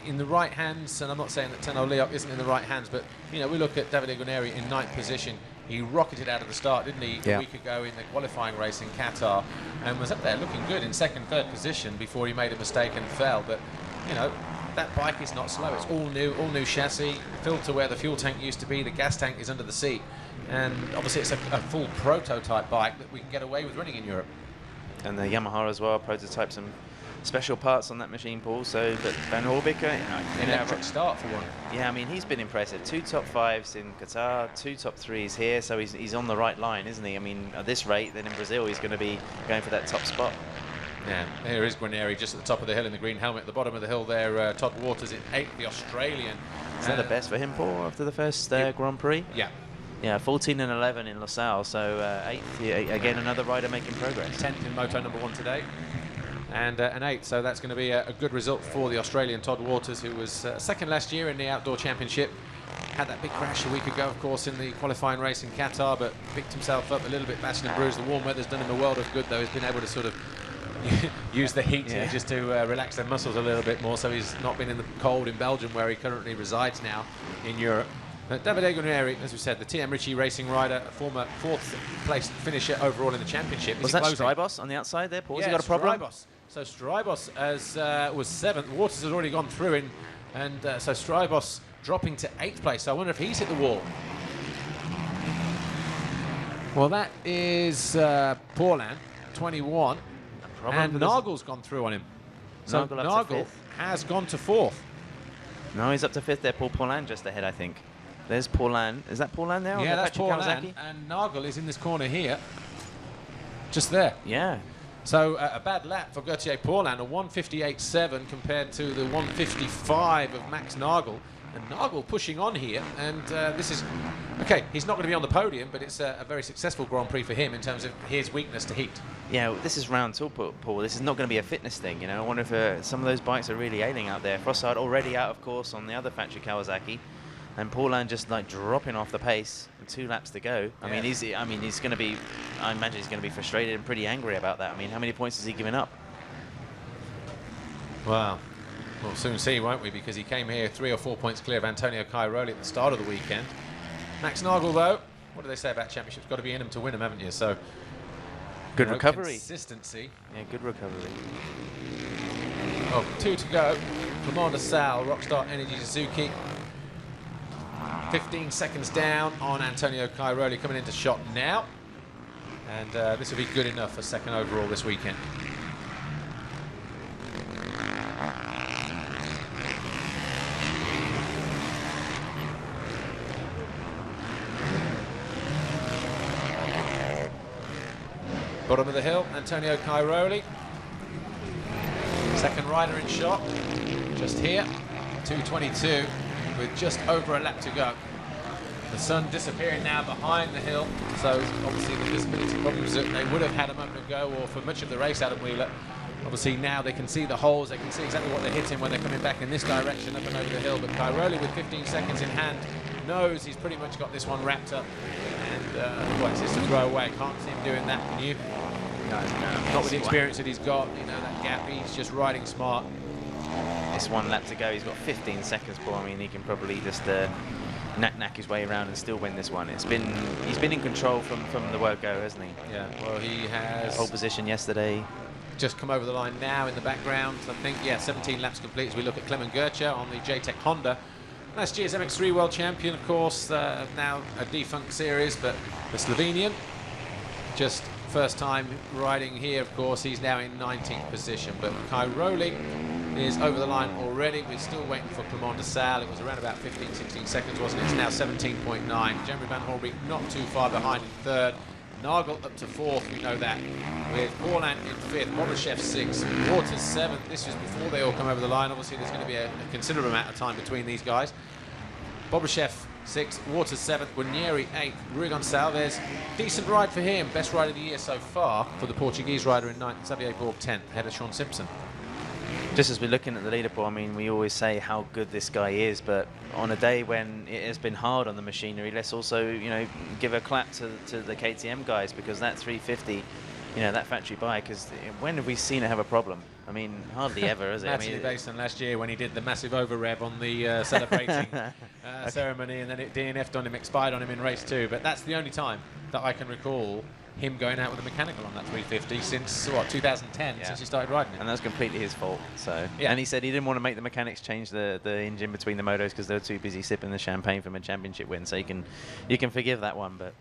S1: in the right hands, and I'm not saying that Tano Leok isn't in the right hands, but, you know, we look at Davide Guarneri in 9th position. He rocketed out of the start, didn't he, a week ago in the qualifying race in Qatar, and was up there looking good in 2nd, 3rd position before he made a mistake and fell. But, you know, that bike is not slow. It's all new chassis, filled to where the fuel tank used to be. The gas tank is under the seat. And obviously it's a full prototype bike that we can get away with running in Europe.
S2: And the Yamaha as well prototyped some special parts on that machine, Paul. So, but Van Horebeek,
S1: electric start for one.
S2: Yeah, I mean, he's been impressive. 2 top 5s in Qatar, 2 top 3s here. So he's on the right line, isn't he? I mean, at this rate, then in Brazil, he's going to be going for that top spot.
S1: Yeah, here is Guarneri just at the top of the hill in the green helmet. At the bottom of the hill there, Todd Waters in 8th, the Australian.
S2: Is that the best for him, Paul, after the first Grand Prix?
S1: Yeah.
S2: Yeah, 14 and 11 in Losail, so 8th, again, another rider making progress.
S1: 10th in Moto number 1 today, and an 8th, so that's going to be a good result for the Australian Todd Waters, who was 2nd last year in the Outdoor Championship, had that big crash a week ago, of course, in the qualifying race in Qatar, but picked himself up a little bit, battered and bruised. The warm weather's done him a world of good, though. He's been able to sort of use the heat here just to relax their muscles a little bit more, so he's not been in the cold in Belgium, where he currently resides now in Europe. Davide Guarnieri, as we said, the TM Ritchie racing rider, a former 4th place finisher overall in the championship.
S2: Was that Strybos on the outside there, Paul? Has he got a problem?
S1: Strybos. So Strybos was 7th. Waters has already gone through in, and so Strybos dropping to 8th place. So I wonder if he's hit the wall. Well, that is Paulin, 21. And Nagel's gone through on him. So Nagel has gone to 4th.
S2: No, he's up to 5th there. Paulin just ahead, I think. There's Paulin. Is that Paulin there?
S1: Yeah, that's Paulin. And Nagel is in this corner here. Just there.
S2: Yeah.
S1: So a bad lap for Gauthier Paulin, a 158.7 compared to the 155 of Max Nagel. And Nagel pushing on here, and this is... Okay, he's not going to be on the podium, but it's a very successful Grand Prix for him in terms of his weakness to heat.
S2: Yeah, well, this is round 2, Paul. This is not going to be a fitness thing, you know. I wonder if some of those bikes are really ailing out there. Frostside already out of course on the other factory Kawasaki, and Paulin just like dropping off the pace with 2 laps to go. I mean, he's going to be... I imagine he's going to be frustrated and pretty angry about that. I mean, how many points has he given up?
S1: Wow. We'll soon see, won't we? Because he came here 3 or 4 points clear of Antonio Cairoli at the start of the weekend. Max Nagel, though, what do they say about championships? Got to be in them to win them, haven't you? So
S2: good recovery.
S1: Consistency.
S2: Yeah, good recovery.
S1: Oh, 2 to go. Commander Sal, Rockstar Energy Suzuki. 15 seconds down on Antonio Cairoli coming into shot now. And this will be good enough for 2nd overall this weekend. Bottom of the hill, Antonio Cairoli. 2nd rider in shot, just here, 2:22, with just over a lap to go. The sun disappearing now behind the hill, so obviously the visibility problems that they would have had a moment ago, or for much of the race, Adam Wheeler. Obviously now they can see the holes, they can see exactly what they're hitting when they're coming back in this direction, up and over the hill. But Cairoli, with 15 seconds in hand, knows he's pretty much got this one wrapped up. And well, it's just a throw away. Can't see him doing that, can you? No, not with the experience that he's got. You know, that gap, he's just riding smart.
S2: This 1 lap to go, he's got 15 seconds, Paul. I mean, he can probably just knack his way around and still win this one. He's been in control from the word go, hasn't he?
S1: Yeah, well, he has...
S2: Pole position yesterday.
S1: Just come over the line now in the background. I think, yeah, 17 laps complete as we look at Clement Gertje on the JTEC Honda. Last year's MX3 World Champion, of course, now a defunct series, but the Slovenian, just first time riding here, of course. He's now in 19th position, but Cairoli is over the line already. We're still waiting for Clement de Sal. It was around about 15, 16 seconds, wasn't it? It's now 17.9. Jeremy Van Horebeek not too far behind in 3rd. Nagel up to 4th, we know that. With Paulin in 5th, Bobryshev 6th, Waters 7th. This was before they all come over the line. Obviously, there's going to be a considerable amount of time between these guys. Bobryshev 6th, Waters 7th, Guarnieri 8th, Rui Gonçalves. Decent ride for him. Best ride of the year so far for the Portuguese rider in 9th. Xavier Borg 10th, ahead of Sean Simpson.
S2: Just as we're looking at the leaderboard, I mean, we always say how good this guy is, but on a day when it has been hard on the machinery, let's also, you know, give a clap to the KTM guys, because that 350, you know, that factory bike, because when have we seen it have a problem? I mean, hardly ever, has it?
S1: Natalie Basin last year when he did the massive over-rev on the celebrating ceremony, and then it DNF'd on him, expired on him in race 2. But that's the only time that I can recall him going out with a mechanical on that 350 since, what, 2010, since he started riding it.
S2: And that's completely his fault. So, yeah. And he said he didn't want to make the mechanics change the engine between the motos because they were too busy sipping the champagne from a championship win. So you can forgive that one. But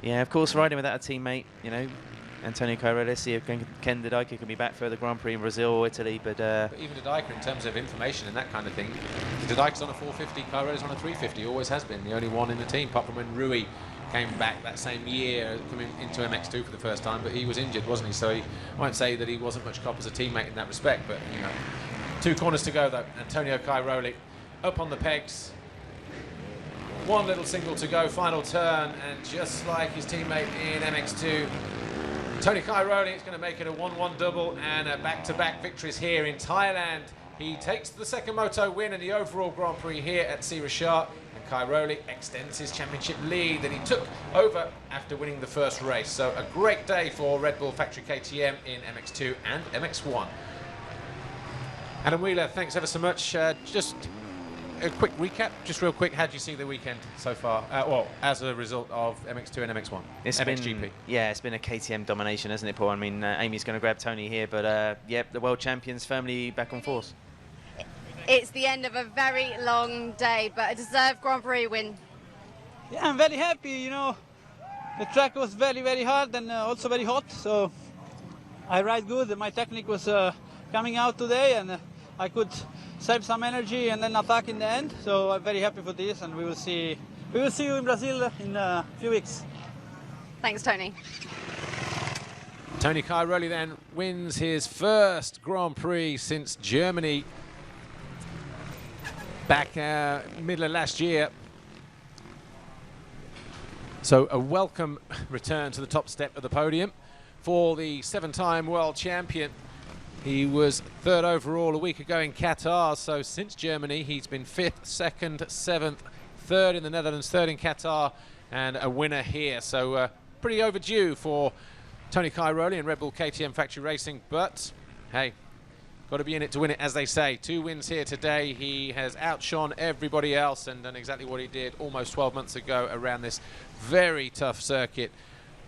S2: yeah, of course, riding without a teammate, you know, Antonio Cairoli, see if Ken Didike can be back for the Grand Prix in Brazil or Italy. But
S1: even Didike, in terms of information and that kind of thing, Didike's on a 450, Cairoli's on a 350, always has been, the only one in the team, apart from when Rui came back that same year, coming into MX2 for the first time, but he was injured, wasn't he? So I won't say that he wasn't much cop as a teammate in that respect, but, you know, 2 corners to go, though. Antonio Cairoli up on the pegs. 1 little single to go, final turn, and just like his teammate in MX2, Tony Cairoli is going to make it a 1-1 double and a back-to-back victories here in Thailand. He takes the second moto win in the overall Grand Prix here at Sirachar, and Cairoli extends his championship lead that he took over after winning the first race. So a great day for Red Bull Factory KTM in MX2 and MX1. Adam Wheeler, thanks ever so much. Just a quick recap, just real quick, how do you see the weekend so far? Well, as a result of MX2 and MX1, MXGP.
S2: It's been a KTM domination, hasn't it, Paul? I mean, Amy's going to grab Tony here, but yep, the world champions firmly back on force.
S3: It's the end of a very long day, but a deserved Grand Prix win.
S5: Yeah, I'm very happy, you know. The track was very, very hard and also very hot, so I ride good. My technique was coming out today, and I could save some energy and then attack in the end. So I'm very happy for this, and we will see you in Brazil in a few weeks.
S3: Thanks, Tony.
S1: Tony Cairoli then wins his first Grand Prix since Germany back middle of last year. So a welcome return to the top step of the podium for the 7-time world champion. He was 3rd overall a week ago in Qatar, so since Germany he's been 5th, 2nd, 7th, 3rd in the Netherlands, 3rd in Qatar, and a winner here. So pretty overdue for Tony Cairoli and Red Bull KTM Factory Racing, but hey, got to be in it to win it, as they say. 2 wins here today. He has outshone everybody else and done exactly what he did almost 12 months ago around this very tough circuit.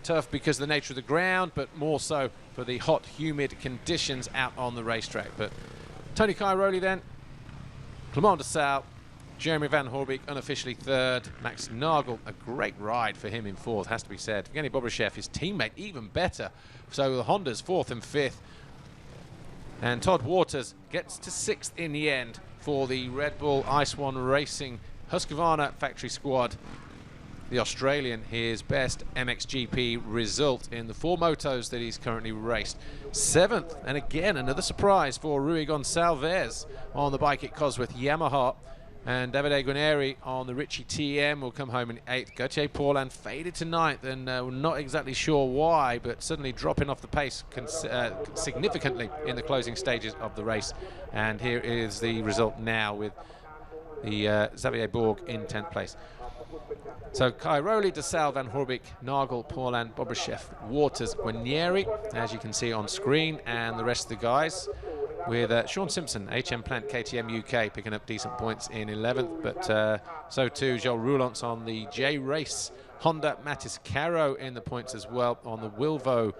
S1: Tough because of the nature of the ground, but more so for the hot, humid conditions out on the racetrack. But Tony Cairoli then, Clement de Sal, Jeremy Van Horebeek unofficially 3rd, Max Nagel, a great ride for him in 4th, has to be said. Evgeny Bobryshev, his teammate, even better. So the Hondas 4th and 5th. And Todd Waters gets to 6th in the end for the Red Bull Ice One Racing Husqvarna factory squad. The Australian, his best MXGP result in the 4 motos that he's currently raced. 7th, and again another surprise for Rui Gonçalves on the bike at Cosworth Yamaha. And Davide Guarneri on the Ritchie TM will come home in 8th. Gauthier Paulin faded to 9th, and we're not exactly sure why, but suddenly dropping off the pace significantly in the closing stages of the race. And here is the result now with the Xavier Borg in 10th place. So Cairoli, de Sal, Van Horebeek, Nagel, Paulin, Bobryshev, Waters, Guarneri, as you can see on screen, and the rest of the guys, with Sean Simpson, HM Plant KTM UK, picking up decent points in 11th, but so too Joel Roulance on the J-Race Honda, Mattis Caro in the points as well on the Wilvo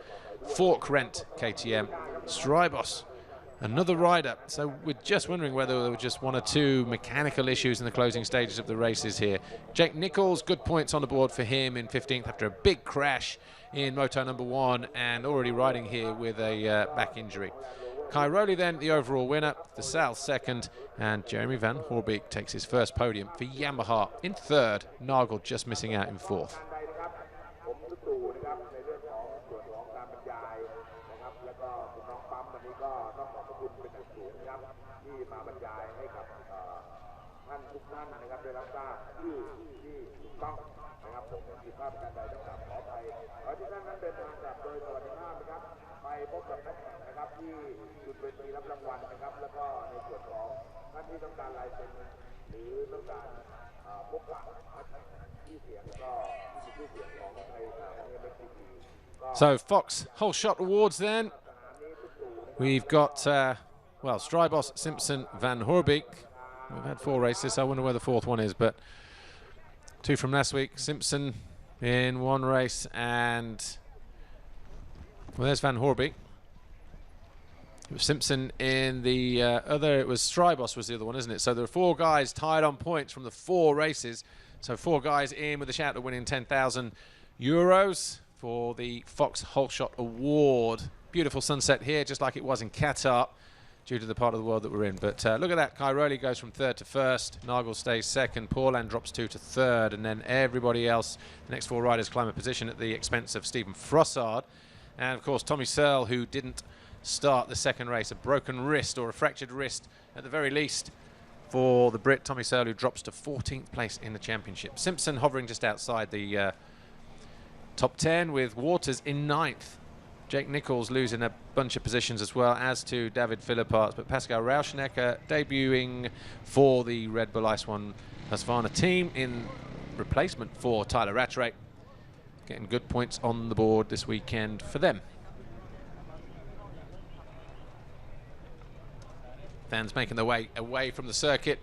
S1: Fork Rent KTM, Strybos, another rider. So we're just wondering whether there were just 1 or 2 mechanical issues in the closing stages of the races here. Jake Nichols, good points on the board for him in 15th after a big crash in moto number 1 and already riding here with a back injury. Cairoli then the overall winner, de Sal 2nd, and Jeremy Van Horebeek takes his first podium for Yamaha in 3rd, Nagel just missing out in 4th. So Fox whole shot awards then. We've got well, Strybos, Simpson, Van Horebeek. We've had 4 races. I wonder where the 4th one is, but 2 from last week. Simpson in 1 race, and well, there's Van Horebeek. It was Simpson in the other. It was Strybos was the other one, isn't it? So there are 4 guys tied on points from the 4 races. So 4 guys in with a shout at winning €10,000 for the Fox Whole Shot Award. Beautiful sunset here, just like it was in Qatar, due to the part of the world that we're in. But look at that, Cairoli goes from 3rd to 1st, Nagel stays 2nd, Paulin drops 2 to 3rd, and then everybody else, the next 4 riders climb a position at the expense of Stephen Frossard. And of course, Tommy Searle, who didn't start the 2nd race, a broken wrist or a fractured wrist at the very least for the Brit, Tommy Searle, who drops to 14th place in the championship. Simpson hovering just outside the top 10 with Waters in 9th. Jake Nichols losing a bunch of positions as well, as to David Philipparts. But Pascal Rauschnecker debuting for the Red Bull Ice One Husqvarna team in replacement for Tyler Rattray. Getting good points on the board this weekend for them. Fans making their way away from the circuit.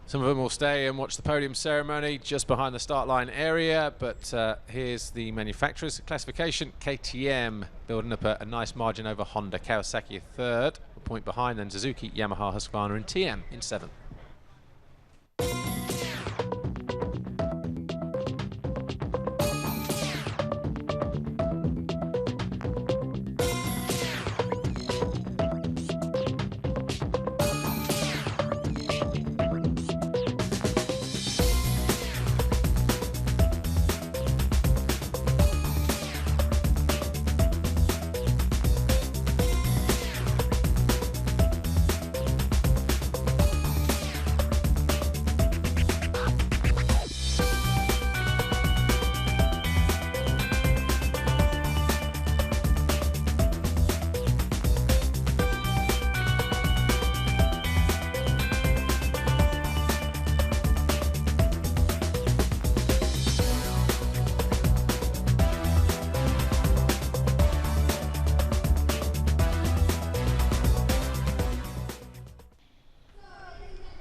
S1: Some of them will stay and watch the podium ceremony just behind the start line area, but here's the manufacturer's classification. KTM building up a nice margin over Honda. Kawasaki third, a point behind, then Suzuki, Yamaha, Husqvarna and TM in seventh.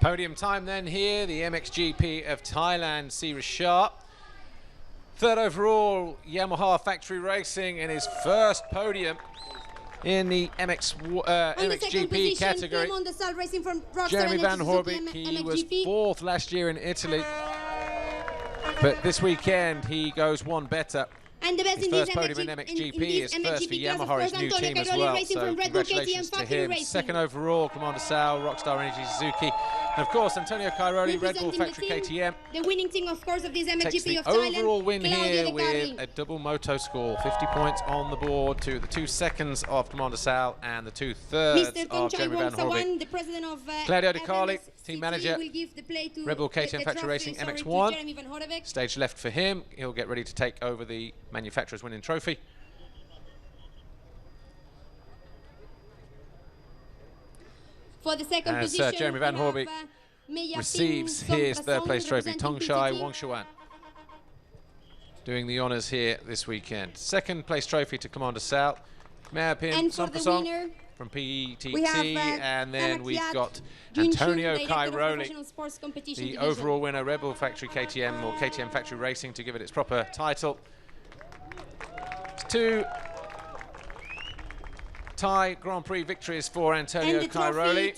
S1: Podium time then here, the MXGP of Thailand, Siraj Sharp. Third overall, Yamaha Factory Racing in his first podium in the MXGP category. Jeremy Van Horebeek, he was fourth last year in Italy, but this weekend he goes one better.
S6: And the best
S1: his first podium in MXGP is first for Yamaha, his new team as well, so congratulations to him. Second overall, Commander Sal, Rockstar Energy Suzuki, and of course Antonio Cairoli, Red Bull Factory KTM.
S6: The winning team, of course, of this MXGP of
S1: Thailand. Overall win
S6: Claudio
S1: here with a double moto score, 50 points on the board to the 2 seconds of Commander Sal and the 2 thirds of Jeremy Van Horebeek.
S6: The president of
S1: Claudio De Carli, team manager, Red Bull KTM Factory Racing MX1. Stage left for him. He'll get ready to take over the manufacturer's winning trophy.
S6: For the second position,
S1: Jeremy Van Horebeek receives his third place trophy. Tongshai Wangshuan doing the honours here this weekend. Second place trophy to Commander Sal. Meapin Somprasong from PTT, and then we've got Antonio Cairoli, the overall winner, Red Bull Factory KTM, or KTM Factory Racing to give it its proper title. 2 Thai Grand Prix victories for Antonio Cairoli.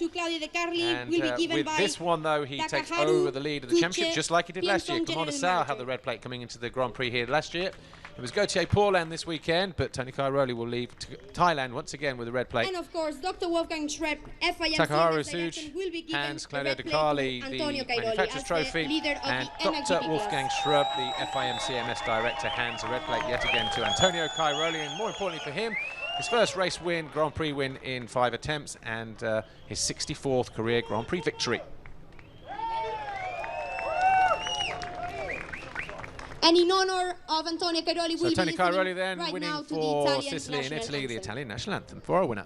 S1: And with this one, though, he takes over the lead of the championship, just like he did last year. Commander Sal had the red plate coming into the Grand Prix here last year. It was Gautier Paulin this weekend, but Tony Cairoli will leave to Thailand once again with a red plate.
S6: And of course, Dr. Wolfgang Schrepp, FIM
S1: Takaharu Suj hands Claudio De Carli the manufacturer's trophy, and Dr. Wolfgang Schrepp, the FIM CMS director, hands a red plate yet again to Antonio Cairoli, and more importantly for him, his first race win, Grand Prix win in 5 attempts, and his 64th career Grand Prix victory.
S6: And in honor of Antonio Cairoli,
S1: so Tony Cairoli then right winning for Sicily in Italy, anthem. The Italian national anthem for our winner.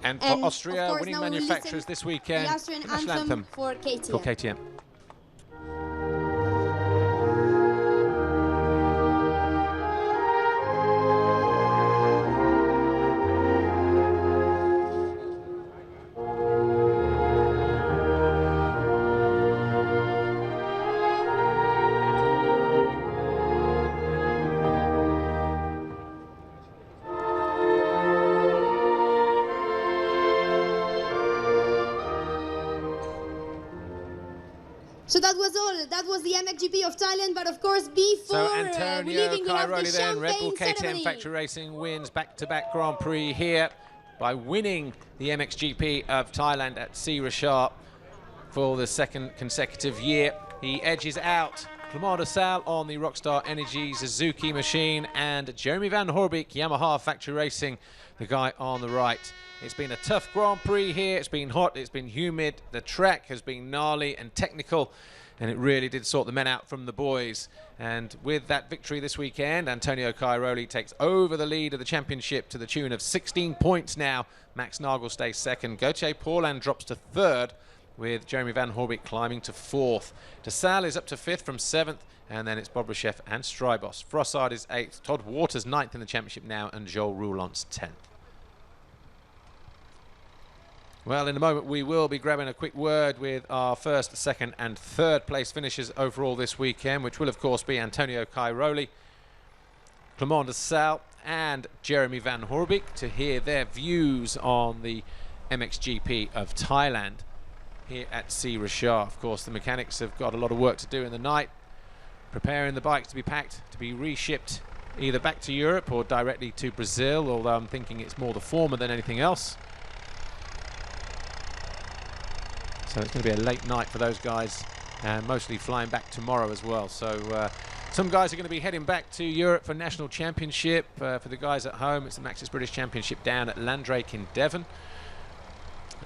S1: And for Austria, winning manufacturers this weekend, the national anthem
S6: for KTM.
S1: For KTM.
S6: that was all. That was the MXGP of Thailand, but of course before
S1: so Antonio
S6: leaving, we have the
S1: Cairoli then, Red Bull
S6: champagne
S1: KTM
S6: ceremony.
S1: Factory Racing wins back-to-back Grand Prix here by winning the MXGP of Thailand at Sea Richard for the second consecutive year. He edges out Clement de Sal on the Rockstar Energy Suzuki machine and Jeremy Van Horebeek, Yamaha Factory Racing, the guy on the right. It's been a tough Grand Prix here. It's been hot, it's been humid. The track has been gnarly and technical, and it really did sort the men out from the boys. And with that victory this weekend, Antonio Cairoli takes over the lead of the championship to the tune of 16 points now. Max Nagel stays second. Gauthier Paulin drops to third, with Jeremy Van Horebeek climbing to fourth. De Sal is up to fifth from seventh, and then it's Bobryshev and Strybos. Frossard is eighth, Todd Waters ninth in the championship now, and Joel Roulant's 10th. Well, in a moment we will be grabbing a quick word with our first, second and third place finishers overall this weekend, which will of course be Antonio Cairoli, Clement de Sal and Jeremy Van Horebeek, to hear their views on the MXGP of Thailand here at Sea Richard. Of course, the mechanics have got a lot of work to do in the night, preparing the bikes to be packed, to be reshipped either back to Europe or directly to Brazil, although I'm thinking it's more the former than anything else. So it's going to be a late night for those guys, and mostly flying back tomorrow as well. So some guys are going to be heading back to Europe for National Championship. For the guys at home, it's the Maxis British Championship down at Landrake in Devon.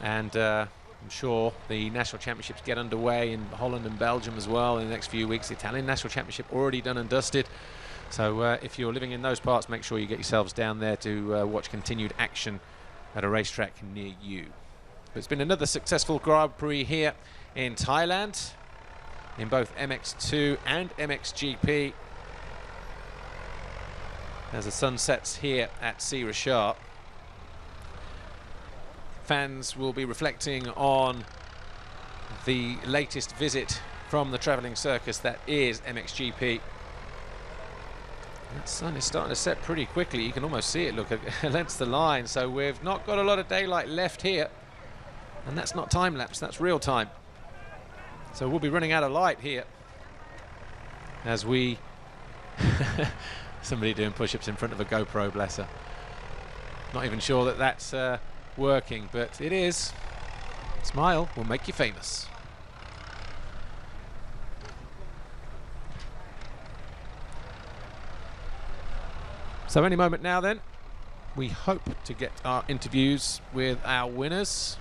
S1: And I'm sure the National Championships get underway in Holland and Belgium as well in the next few weeks. The Italian National Championship already done and dusted. So if you're living in those parts, make sure you get yourselves down there to watch continued action at a racetrack near you. But it's been another successful Grand Prix here in Thailand, in both MX2 and MXGP, as the sun sets here at Sea Richard. Fans will be reflecting on the latest visit from the travelling circus that is MXGP. That sun is starting to set pretty quickly. You can almost see it, look, against the line. So we've not got a lot of daylight left here. And that's not time-lapse, that's real time. So we'll be running out of light here as we... Somebody doing push-ups in front of a GoPro, bless her. Not even sure that that's working, but it is. Smile will make you famous. So any moment now then, we hope to get our interviews with our winners.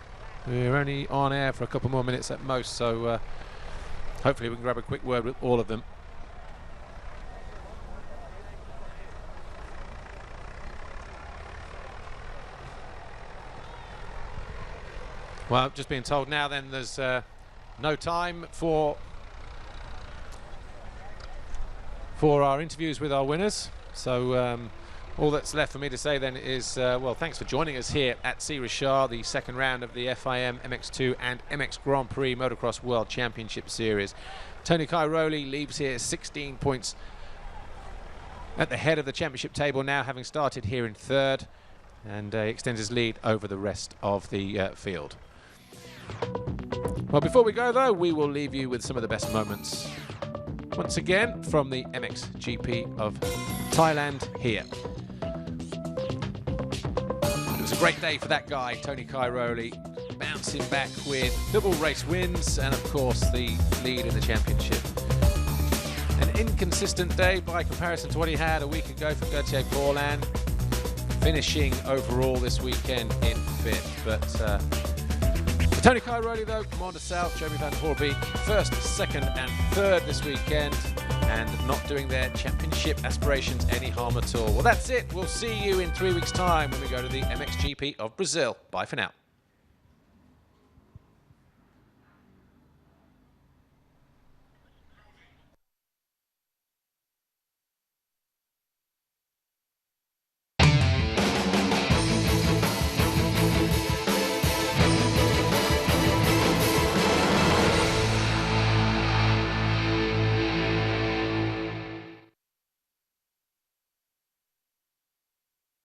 S1: We're only on air for a couple more minutes at most, so hopefully we can grab a quick word with all of them. Well, just being told now then there's no time for our interviews with our winners. So all that's left for me to say then is, well, thanks for joining us here at Sea Richard, the second round of the FIM MX2 and MX Grand Prix Motocross World Championship Series. Tony Cairoli leaves here 16 points at the head of the championship table now, having started here in third, and extends his lead over the rest of the field. Well, before we go though, we will leave you with some of the best moments once again from the MXGP of Thailand here. It was a great day for that guy, Tony Cairoli, bouncing back with double race wins and of course the lead in the championship. An inconsistent day by comparison to what he had a week ago for Gauthier Paulin, finishing overall this weekend in fifth. But for Tony Cairoli though, Clement de Sal, Jeremy Van Horebeek, first, second and third this weekend, and not doing their championship aspirations any harm at all. Well, that's it. We'll see you in 3 weeks' time when we go to the MXGP of Brazil. Bye for now.